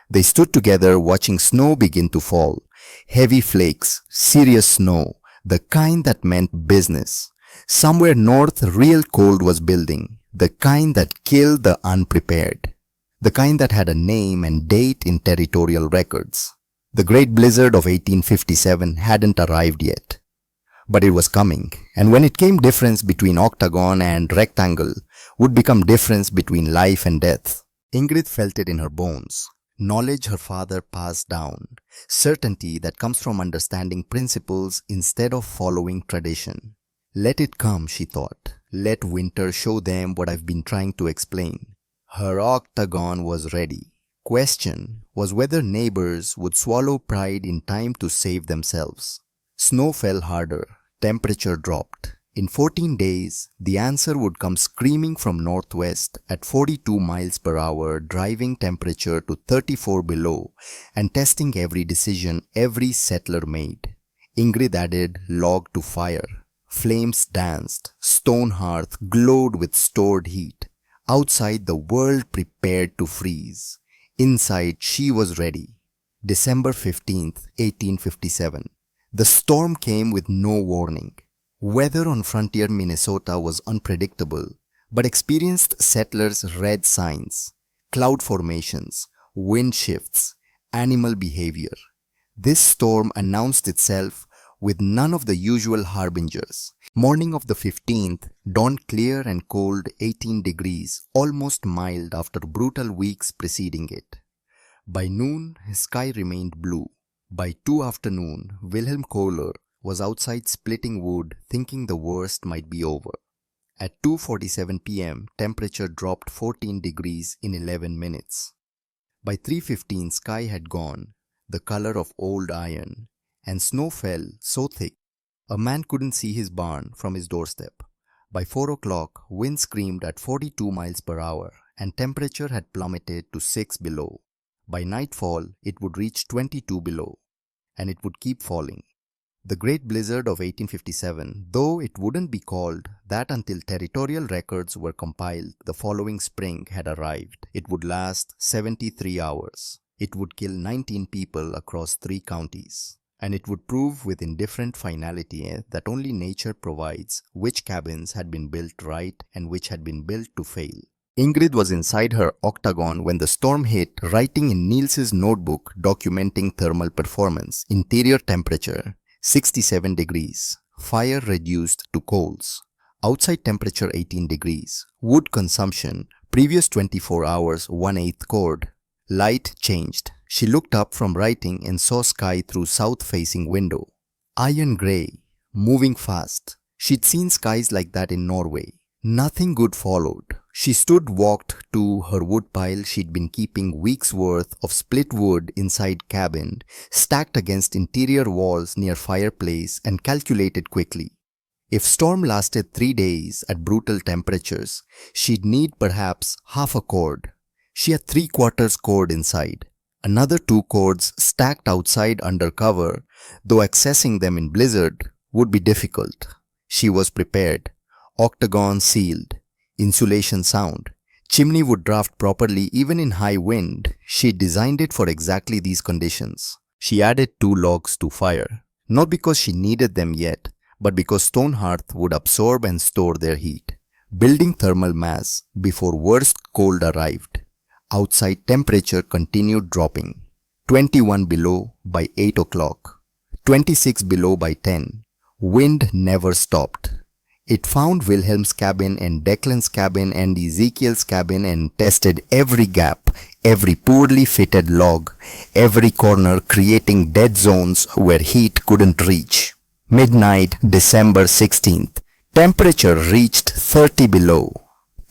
Speaker 1: They stood together watching snow begin to fall. Heavy flakes, serious snow, the kind that meant business. Somewhere north, real cold was building, the kind that killed the unprepared. The kind that had a name and date in territorial records. The great blizzard of 1857 hadn't arrived yet. But it was coming, and when it came, difference between octagon and rectangle would become difference between life and death. Ingrid felt it in her bones. Knowledge her father passed down. Certainty that comes from understanding principles instead of following tradition. Let it come, she thought. Let winter show them what I've been trying to explain. Her octagon was ready. Question was whether neighbors would swallow pride in time to save themselves. Snow fell harder. Temperature dropped. In 14 days, the answer would come screaming from northwest at 42 miles per hour, driving temperature to 34 below and testing every decision every settler made. Ingrid added log to fire. Flames danced. Stone hearth glowed with stored heat. Outside, the world prepared to freeze. Inside, she was ready. December 15th, 1857. The storm came with no warning. Weather on frontier Minnesota was unpredictable, but experienced settlers read signs, cloud formations, wind shifts, animal behavior. This storm announced itself with none of the usual harbingers. Morning of the 15th dawned clear and cold, 18 degrees, almost mild after brutal weeks preceding it. By noon, his sky remained blue. By 2 afternoon, Wilhelm Kohler was outside splitting wood, thinking the worst might be over. At 2:47 p.m., temperature dropped 14 degrees in 11 minutes. By 3:15, sky had gone, the color of old iron, and snow fell so thick, a man couldn't see his barn from his doorstep. By 4 o'clock, wind screamed at 42 miles per hour, and temperature had plummeted to 6 below. By nightfall, it would reach 22 below, and it would keep falling. The Great Blizzard of 1857, though it wouldn't be called that until territorial records were compiled the following spring, had arrived. It would last 73 hours. It would kill 19 people across 3 counties. And it would prove with indifferent finality that only nature provides which cabins had been built right and which had been built to fail. Ingrid was inside her octagon when the storm hit, writing in Niels's notebook documenting thermal performance. Interior temperature 67 degrees. Fire reduced to coals. Outside temperature 18 degrees. Wood consumption previous 24 hours 1/8 cord. Light changed. She looked up from writing and saw sky through south-facing window. Iron grey, moving fast. She'd seen skies like that in Norway. Nothing good followed. She walked to her woodpile. She'd been keeping weeks' worth of split wood inside cabin, stacked against interior walls near fireplace, and calculated quickly. If storm lasted 3 days at brutal temperatures, she'd need perhaps half a cord. She had 3/4 cord inside. Another 2 cords stacked outside under cover, though accessing them in blizzard would be difficult. She was prepared. Octagon sealed. Insulation sound. Chimney would draft properly even in high wind. She designed it for exactly these conditions. She added 2 logs to fire, not because she needed them yet, but because stone hearth would absorb and store their heat, building thermal mass before worst cold arrived. Outside temperature continued dropping. 21 below by 8 o'clock. 26 below by 10. Wind never stopped. It found Wilhelm's cabin and Declan's cabin and Ezekiel's cabin and tested every gap, every poorly fitted log, every corner creating dead zones where heat couldn't reach. Midnight, December 16th. Temperature reached 30 below.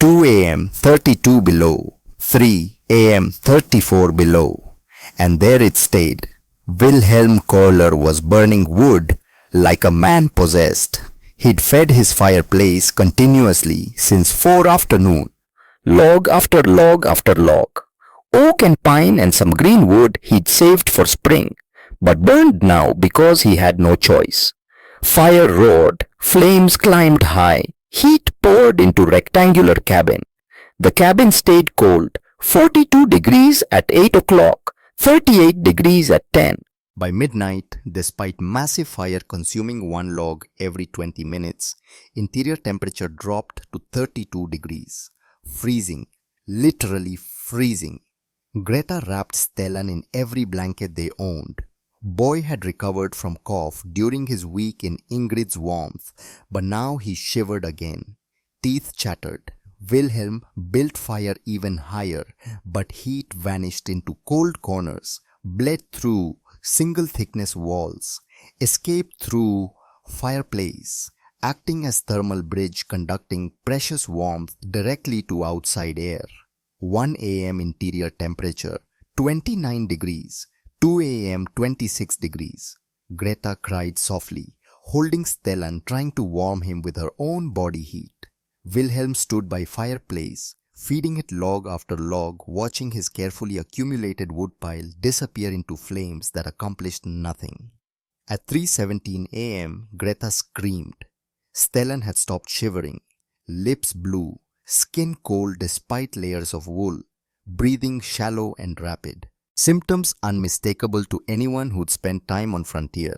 Speaker 1: 2 a.m. 32 below. 3 a.m. 34 below. And there it stayed. Wilhelm Kohler was burning wood like a man possessed. He'd fed his fireplace continuously since 4 afternoon. Log after log after log. Oak and pine and some green wood he'd saved for spring, but burned now because he had no choice. Fire roared, flames climbed high, heat poured into rectangular cabin. The cabin stayed cold, 42 degrees at 8 o'clock, 38 degrees at 10. By midnight, despite massive fire consuming one log every 20 minutes, interior temperature dropped to 32 degrees. Freezing, literally freezing. Greta wrapped Stellan in every blanket they owned. Boy had recovered from cough during his week in Ingrid's warmth, but now he shivered again. Teeth chattered. Wilhelm built fire even higher, but heat vanished into cold corners, bled through single thickness walls, escaped through fireplace, acting as thermal bridge conducting precious warmth directly to outside air. 1 a.m. interior temperature 29 degrees, 2 a.m. 26 degrees. Greta cried softly, holding Stellan, trying to warm him with her own body heat. Wilhelm stood by fireplace, feeding it log after log, watching his carefully accumulated wood pile disappear into flames that accomplished nothing. At 3:17 a.m., Greta screamed. Stellan had stopped shivering, lips blue, skin cold despite layers of wool, breathing shallow and rapid. Symptoms unmistakable to anyone who'd spent time on frontier.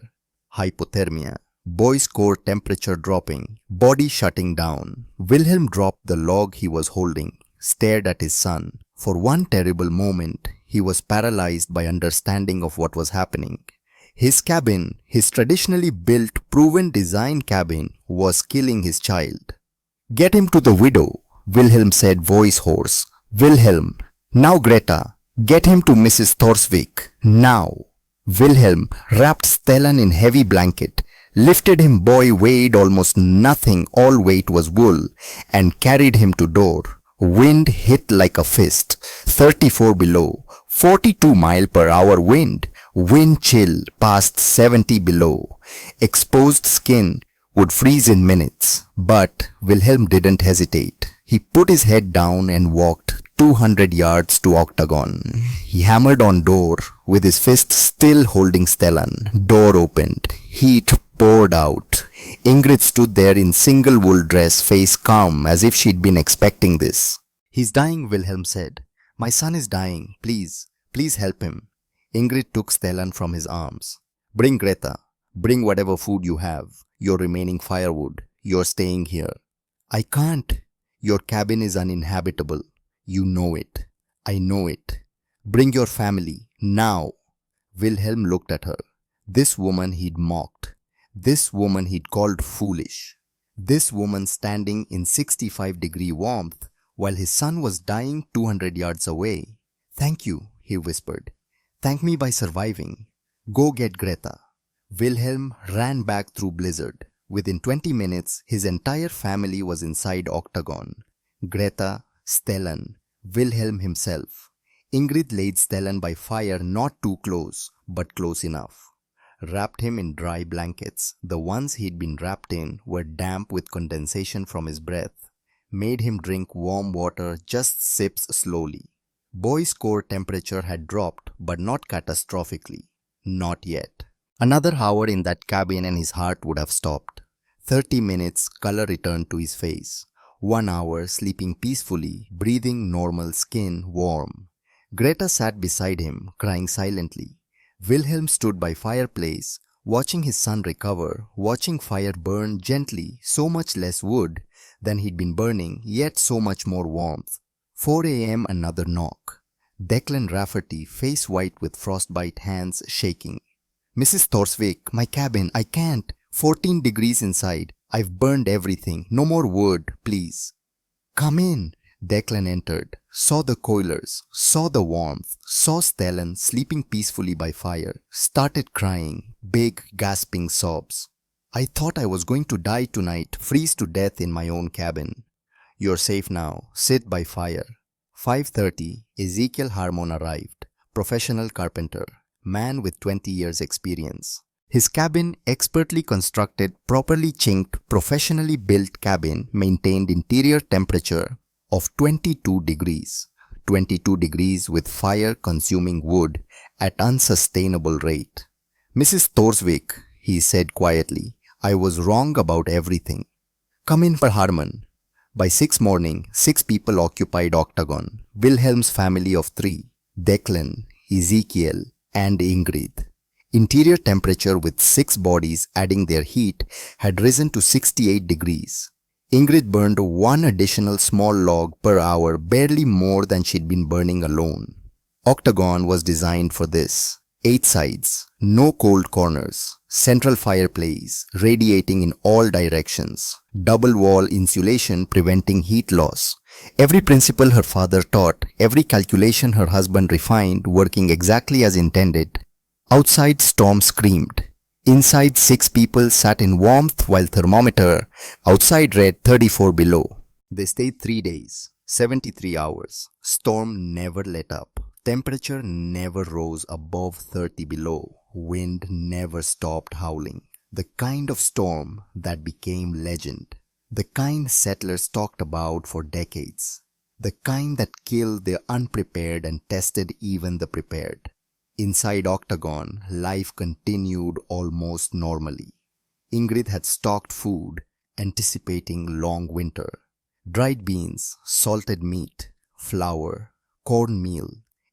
Speaker 1: Hypothermia, boy's core temperature dropping, body shutting down. Wilhelm dropped the log he was holding, stared at his son. For one terrible moment, he was paralyzed by understanding of what was happening. His cabin, his traditionally built, proven design cabin, was killing his child. "Get him to the widow," Wilhelm said, voice hoarse. "Wilhelm, now Greta, get him to Mrs. Thorsvik, now." Wilhelm wrapped Stellan in heavy blanket, lifted him. Boy weighed almost nothing, all weight was wool, and carried him to door. Wind hit like a fist, 34 below, 42 mile per hour wind. Wind chill past 70 below. Exposed skin would freeze in minutes. But Wilhelm didn't hesitate. He put his head down and walked 200 yards to Octagon. He hammered on door with his fist still holding Stellan. Door opened. Heat poured out. Ingrid stood there in single wool dress, face calm as if she'd been expecting this. "He's dying," Wilhelm said. "My son is dying. Please, please help him." Ingrid took Stellan from his arms. "Bring Greta. Bring whatever food you have. Your remaining firewood. You're staying here." "I can't. Your cabin is uninhabitable. You know it. I know it. Bring your family. Now." Wilhelm looked at her. This woman he'd mocked. This woman he'd called foolish. This woman standing in 65-degree warmth while his son was dying 200 yards away. "Thank you," he whispered. "Thank me by surviving. Go get Greta." Wilhelm ran back through blizzard. Within 20 minutes, his entire family was inside Octagon. Greta, Stellan, Wilhelm himself. Ingrid laid Stellan by fire, not too close, but close enough. Wrapped him in dry blankets. The ones he'd been wrapped in were damp with condensation from his breath. Made him drink warm water, just sips slowly. Boy's core temperature had dropped, but not catastrophically. Not yet. Another hour in that cabin and his heart would have stopped. 30 minutes, color returned to his face. 1 hour, sleeping peacefully, breathing normal, skin warm. Greta sat beside him, crying silently. Wilhelm stood by fireplace, watching his son recover, watching fire burn gently, so much less wood than he'd been burning, yet so much more warmth. 4 a.m. another knock. Declan Rafferty, face white with frostbite, hands shaking. "Mrs. Thorsvik, my cabin, I can't. 14 degrees inside. I've burned everything. No more wood, please." "Come in." Declan entered, saw the coilers, saw the warmth, saw Stellan sleeping peacefully by fire, started crying, big, gasping sobs. I thought I was going to die tonight, freeze to death in my own cabin. You're safe now, sit by fire. 5:30, Ezekiel Harmon arrived, professional carpenter, man with 20 years experience. His cabin, expertly constructed, properly chinked, professionally built cabin, maintained interior temperature of 22 degrees. 22 degrees with fire-consuming wood at unsustainable rate. Mrs. Thorsvik, he said quietly, I was wrong about everything. Come in for Harmon. By 6 morning, 6 people occupied Octagon, Wilhelm's family of 3, Declan, Ezekiel, and Ingrid. Interior temperature with 6 bodies adding their heat had risen to 68 degrees. Ingrid burned 1 additional small log per hour, barely more than she'd been burning alone. Octagon was designed for this. 8 sides, no cold corners, central fireplace radiating in all directions, double wall insulation preventing heat loss. Every principle her father taught, every calculation her husband refined, working exactly as intended. Outside storm screamed. Inside 6 people sat in warmth while thermometer outside read 34 below. They stayed 3 days, 73 hours. Storm never let up. Temperature never rose above 30 below. Wind never stopped howling. The kind of storm that became legend. The kind settlers talked about for decades. The kind that killed the unprepared and tested even the prepared. Inside Octagon, life continued almost normally. Ingrid had stocked food, anticipating long winter. Dried beans, salted meat, flour, cornmeal,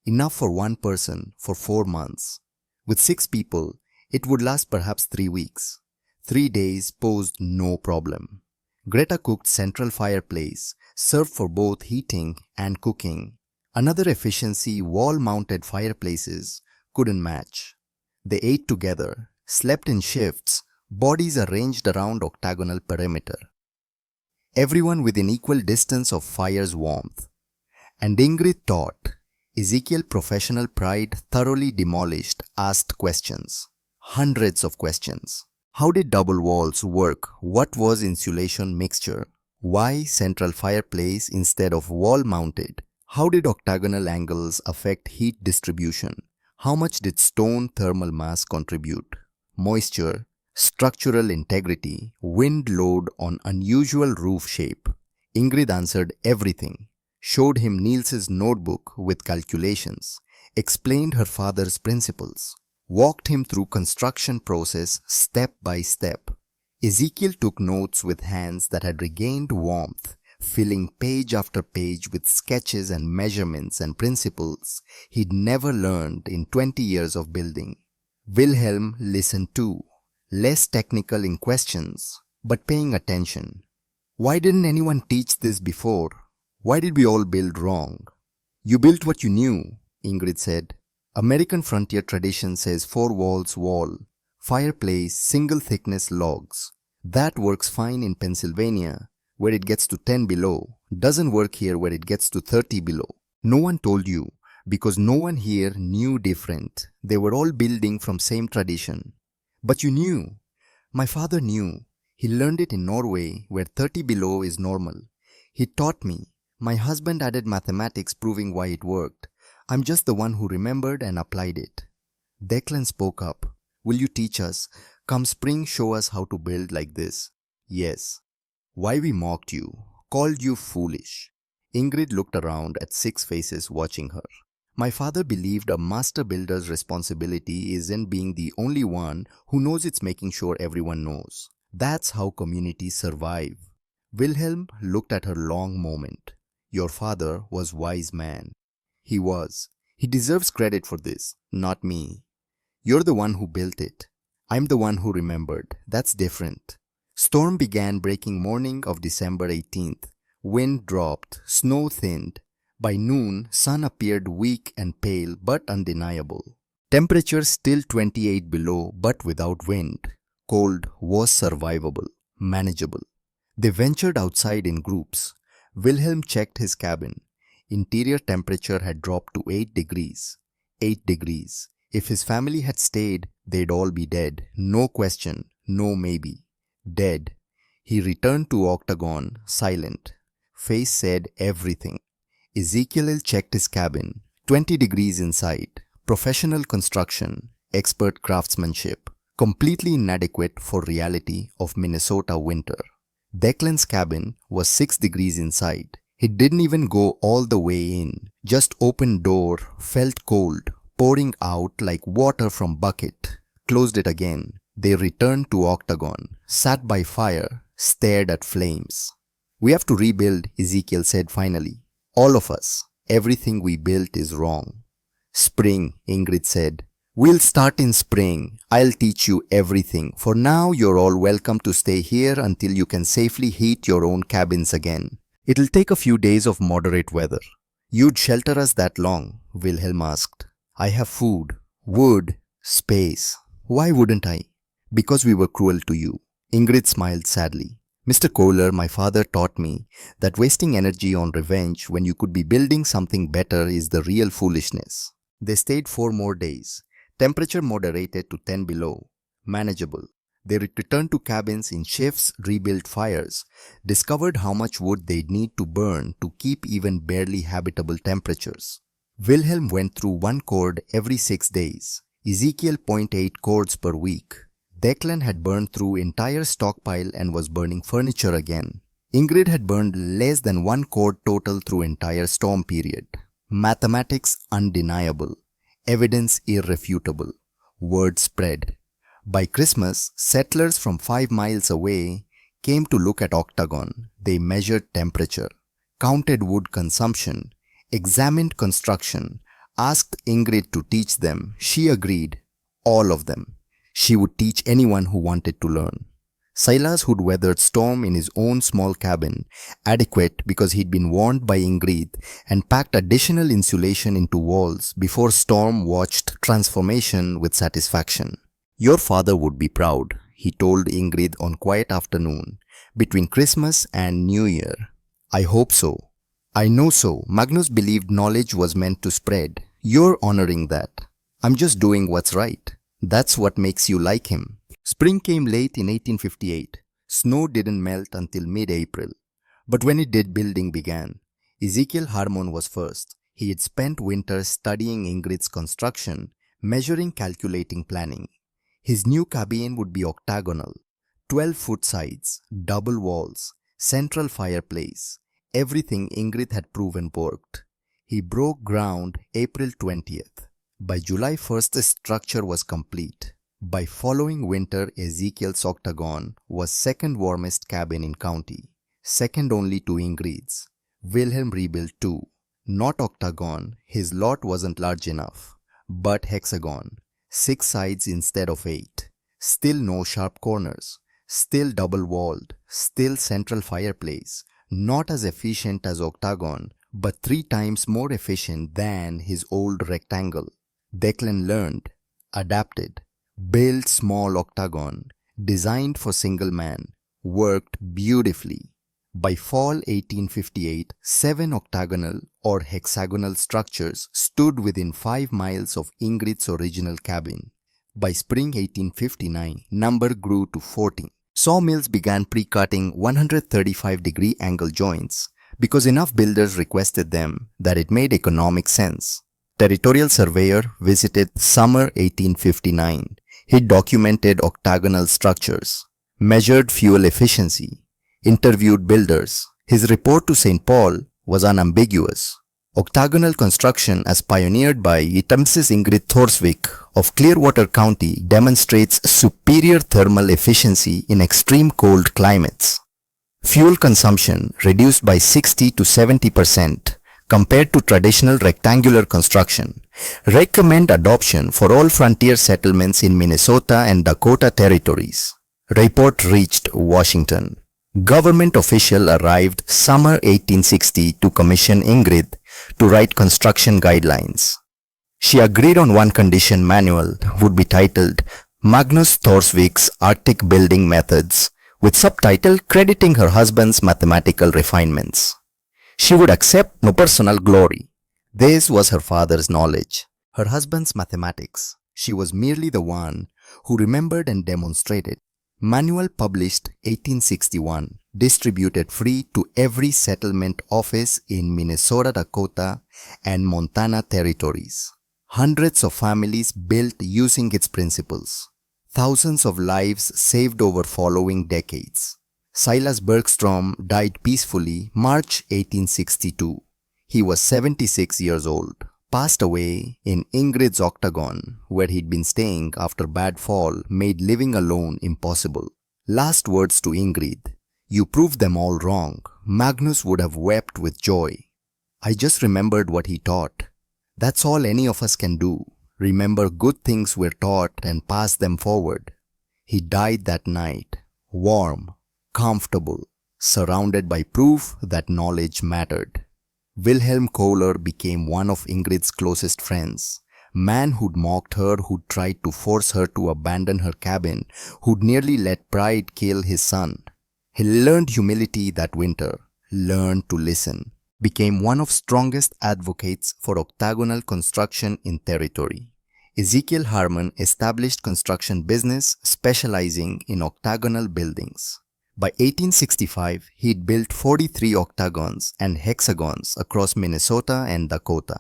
Speaker 1: enough for 1 person for 4 months. With 6 people, it would last perhaps 3 weeks. 3 days posed no problem. Greta cooked central fireplace, served for both heating and cooking. Another efficiency wall-mounted fireplaces couldn't match. They ate together, slept in shifts, bodies arranged around octagonal perimeter. Everyone within equal distance of fire's warmth. And Ingrid taught. Ezekiel, professional pride thoroughly demolished, asked questions. Hundreds of questions. How did double walls work? What was insulation mixture? Why central fireplace instead of wall-mounted? How did octagonal angles affect heat distribution? How much did stone thermal mass contribute? Moisture, structural integrity, wind load on unusual roof shape. Ingrid answered everything. Showed him Niels's notebook with calculations, explained her father's principles, walked him through construction process step by step. Ezekiel took notes with hands that had regained warmth, filling page after page with sketches and measurements and principles he'd never learned in 20 years of building. Wilhelm listened too, less technical in questions, but paying attention. Why didn't anyone teach this before? Why did we all build wrong? You built what you knew, Ingrid said. American frontier tradition says 4 walls wall, fireplace, single thickness logs. That works fine in Pennsylvania, where it gets to 10 below. Doesn't work here where it gets to 30 below. No one told you, because no one here knew different. They were all building from same tradition. But you knew. My father knew. He learned it in Norway, where 30 below is normal. He taught me. My husband added mathematics proving why it worked. I'm just the one who remembered and applied it. Declan spoke up. Will you teach us? Come spring, show us how to build like this. Yes. Why we mocked you, called you foolish. Ingrid looked around at 6 faces watching her. My father believed a master builder's responsibility isn't being the only one who knows, it's making sure everyone knows. That's how communities survive. Wilhelm looked at her long moment. Your father was wise man. He was. He deserves credit for this, not me. You're the one who built it. I'm the one who remembered. That's different. Storm began breaking morning of December 18th. Wind dropped, snow thinned. By noon, sun appeared weak and pale but undeniable. Temperature still 28 below but without wind. Cold was survivable, manageable. They ventured outside in groups. Wilhelm checked his cabin. Interior temperature had dropped to 8 degrees. 8 degrees. If his family had stayed, they'd all be dead. No question, no maybe. Dead. He returned to Octagon, silent. Face said everything. Ezekiel checked his cabin. 20 degrees inside. Professional construction. Expert craftsmanship. Completely inadequate for reality of Minnesota winter. Declan's cabin was 6 degrees inside. He didn't even go all the way in. Just opened door, felt cold, pouring out like water from bucket. Closed it again. They returned to Octagon, sat by fire, stared at flames. We have to rebuild, Ezekiel said finally. All of us. Everything we built is wrong. Spring, Ingrid said. We'll start in spring. I'll teach you everything. For now, you're all welcome to stay here until you can safely heat your own cabins again. It'll take a few days of moderate weather. You'd shelter us that long? Wilhelm asked. I have food, wood, space. Why wouldn't I? Because we were cruel to you. Ingrid smiled sadly. Mr. Kohler, my father taught me that wasting energy on revenge when you could be building something better is the real foolishness. They stayed 4 more days. Temperature moderated to 10 below. Manageable. They returned to cabins in shifts, rebuilt fires, discovered how much wood they'd need to burn to keep even barely habitable temperatures. Wilhelm went through 1 cord every 6 days. Ezekiel 0.8 cords per week. Declan had burned through entire stockpile and was burning furniture again. Ingrid had burned less than 1 cord total through entire storm period. Mathematics undeniable. Evidence irrefutable. Word spread. By Christmas, settlers from 5 miles away came to look at Octagon. They measured temperature, counted wood consumption, examined construction, asked Ingrid to teach them. She agreed. All of them. She would teach anyone who wanted to learn. Silas, who'd weathered storm in his own small cabin, adequate because he'd been warned by Ingrid and packed additional insulation into walls before storm, watched transformation with satisfaction. Your father would be proud, he told Ingrid on quiet afternoon, between Christmas and New Year. I hope so. I know so. Magnus believed knowledge was meant to spread. You're honoring that. I'm just doing what's right. That's what makes you like him. Spring came late in 1858. Snow didn't melt until mid-April. But when it did, building began. Ezekiel Harmon was first. He had spent winters studying Ingrid's construction, measuring, calculating, planning. His new cabin would be octagonal, 12-foot sides, double walls, central fireplace. Everything Ingrid had proven worked. He broke ground April 20th. By July 1st, the structure was complete. By following winter, Ezekiel's Octagon was second warmest cabin in county, second only to Ingrid's. Wilhelm rebuilt 2. Not octagon, his lot wasn't large enough, but hexagon, 6 sides instead of 8. Still no sharp corners, still double-walled, still central fireplace, not as efficient as octagon, but 3 times more efficient than his old rectangle. Declan learned, adapted, built small octagon, designed for single man, worked beautifully. By fall 1858, 7 octagonal or hexagonal structures stood within 5 miles of Ingrid's original cabin. By spring 1859, number grew to 40. Sawmills began pre-cutting 135-degree angle joints because enough builders requested them that it made economic sense. Territorial surveyor visited summer 1859. He documented octagonal structures, measured fuel efficiency, interviewed builders. His report to St. Paul was unambiguous. Octagonal construction as pioneered by Mrs. Ingrid Thorsvik of Clearwater County demonstrates superior thermal efficiency in extreme cold climates. Fuel consumption reduced by 60 to 70% compared to traditional rectangular construction. Recommend adoption for all frontier settlements in Minnesota and Dakota territories. Report reached Washington. Government official arrived summer 1860 to commission Ingrid to write construction guidelines. She agreed on one condition: manual would be titled Magnus Thorsvik's Arctic Building Methods, with subtitle crediting her husband's mathematical refinements. She would accept no personal glory. This was her father's knowledge, her husband's mathematics. She was merely the one who remembered and demonstrated. Manual published 1861, distributed free to every settlement office in Minnesota, Dakota, and Montana territories. Hundreds of families built using its principles. Thousands of lives saved over following decades. Silas Bergstrom died peacefully March 1862. He was 76 years old. Passed away in Ingrid's Octagon, where he'd been staying after bad fall made living alone impossible. Last words to Ingrid: "You proved them all wrong." Magnus would have wept with joy. "I just remembered what he taught." That's all any of us can do. Remember good things we're taught and pass them forward. He died that night, warm, comfortable, surrounded by proof that knowledge mattered. Wilhelm Kohler became one of Ingrid's closest friends. Man who'd mocked her, who'd tried to force her to abandon her cabin, who'd nearly let pride kill his son. He learned humility that winter, learned to listen, became one of strongest advocates for octagonal construction in territory. Ezekiel Harmon established construction business specializing in octagonal buildings. By 1865, he'd built 43 octagons and hexagons across Minnesota and Dakota.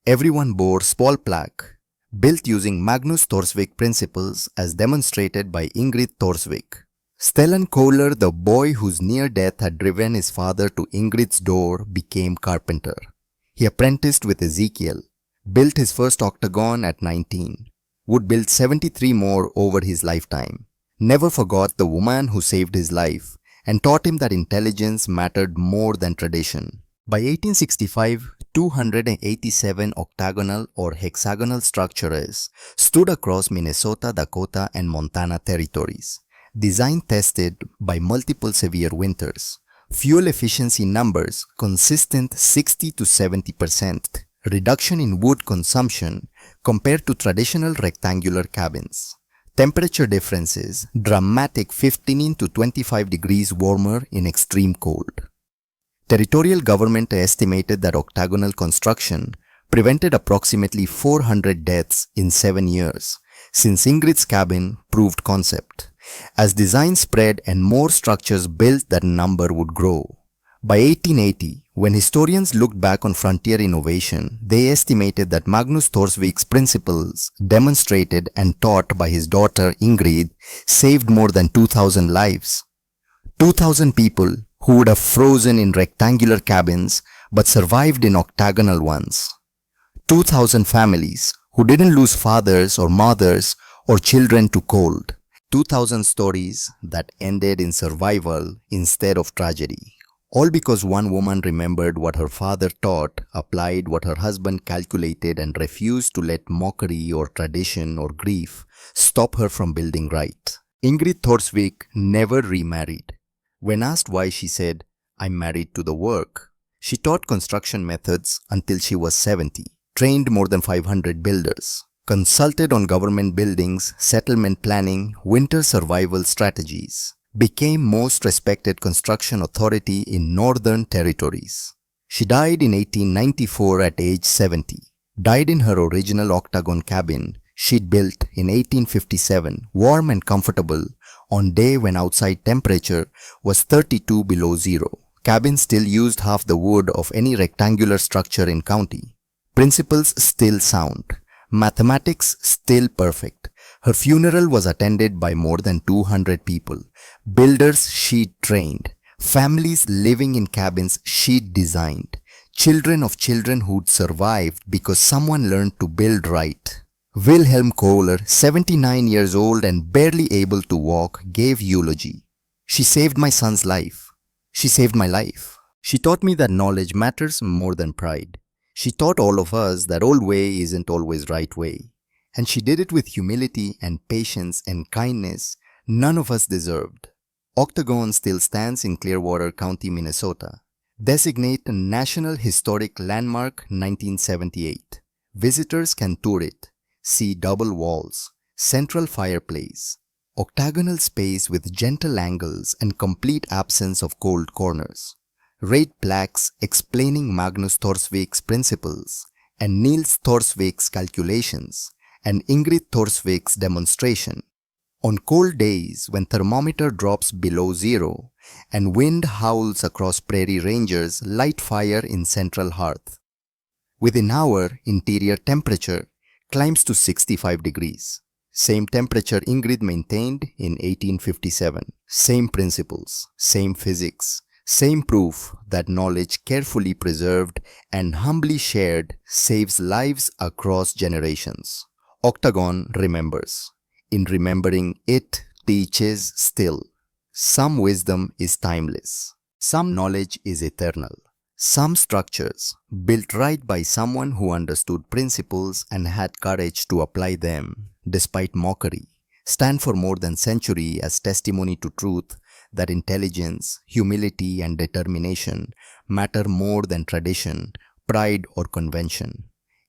Speaker 1: Everyone bore small plaque, built using Magnus Torsvik principles as demonstrated by Ingrid Torsvik. Stellan Kohler, the boy whose near death had driven his father to Ingrid's door, became carpenter. He apprenticed with Ezekiel, built his first octagon at 19, would build 73 more over his lifetime. Never forgot the woman who saved his life and taught him that intelligence mattered more than tradition. By 1865, 287 octagonal or hexagonal structures stood across Minnesota, Dakota, and Montana territories. Design tested by multiple severe winters. Fuel efficiency numbers consistent 60 to 70%. Reduction in wood consumption compared to traditional rectangular cabins. Temperature differences dramatic 15 to 25 degrees warmer in extreme cold. Territorial government estimated that octagonal construction prevented approximately 400 deaths in 7 years, since Ingrid's cabin proved concept. As design spread and more structures built, that number would grow. By 1880, when historians looked back on frontier innovation, they estimated that Magnus Torsvik's principles, demonstrated and taught by his daughter Ingrid, saved more than 2,000 lives. 2,000 people who would have frozen in rectangular cabins but survived in octagonal ones. 2,000 families who didn't lose fathers or mothers or children to cold. 2,000 stories that ended in survival instead of tragedy. All because one woman remembered what her father taught, applied what her husband calculated, and refused to let mockery or tradition or grief stop her from building right. Ingrid Torsvik never remarried. When asked why, she said, "I'm married to the work." She taught construction methods until she was 70, trained more than 500 builders, consulted on government buildings, settlement planning, winter survival strategies, became most respected construction authority in northern territories. She died in 1894 at age 70. Died in her original octagon cabin she'd built in 1857, warm and comfortable, on day when outside temperature was 32 below zero. Cabin still used half the wood of any rectangular structure in county. Principles still sound. Mathematics still perfect. Her funeral was attended by more than 200 people. Builders she trained. Families living in cabins she designed. Children of children who'd survived because someone learned to build right. Wilhelm Kohler, 79 years old and barely able to walk, gave eulogy. "She saved my son's life. She saved my life. She taught me that knowledge matters more than pride. She taught all of us that old way isn't always right way. And she did it with humility and patience and kindness none of us deserved." Octagon still stands in Clearwater County, Minnesota. Designate a National Historic Landmark 1978. Visitors can tour it. See double walls, central fireplace, octagonal space with gentle angles and complete absence of cold corners. read plaques explaining Magnus Thorsvik's principles and Niels Thorsvik's calculations and Ingrid Thorsvik's demonstration. On cold days when thermometer drops below zero and wind howls across prairie ranges, light fire in central hearth. Within hour, interior temperature climbs to 65 degrees. Same temperature Ingrid maintained in 1857. Same principles, same physics, same proof that knowledge carefully preserved and humbly shared saves lives across generations. Octagon remembers. In remembering, it teaches still. Some wisdom is timeless. Some knowledge is eternal. Some structures, built right by someone who understood principles and had courage to apply them, despite mockery, stand for more than century as testimony to truth that intelligence, humility and determination matter more than tradition, pride or convention.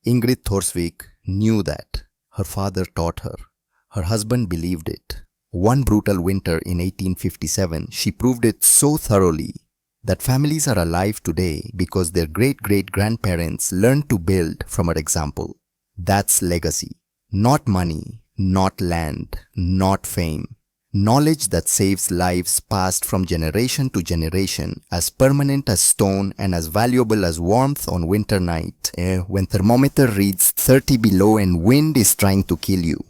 Speaker 1: Ingrid Thorsvik knew that. Her father taught her. Her husband believed it. One brutal winter in 1857, she proved it so thoroughly that families are alive today because their great-great-grandparents learned to build from her example. That's legacy. Not money, not land, not fame. Knowledge that saves lives passed from generation to generation, as permanent as stone and as valuable as warmth on winter night, when thermometer reads 30 below and wind is trying to kill you.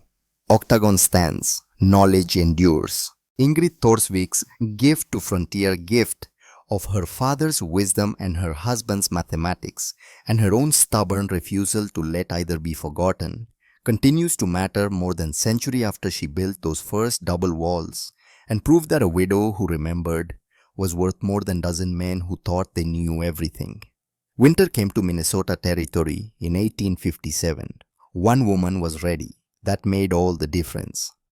Speaker 1: Octagon stands. Knowledge endures. Ingrid Thorsvik's gift to frontier gift of her father's wisdom and her husband's mathematics and her own stubborn refusal to let either be forgotten continues to matter more than century after she built those first double walls and proved that a widow who remembered was worth more than dozen men who thought they knew everything. Winter came to Minnesota Territory in 1857. One woman was ready. That made all the difference.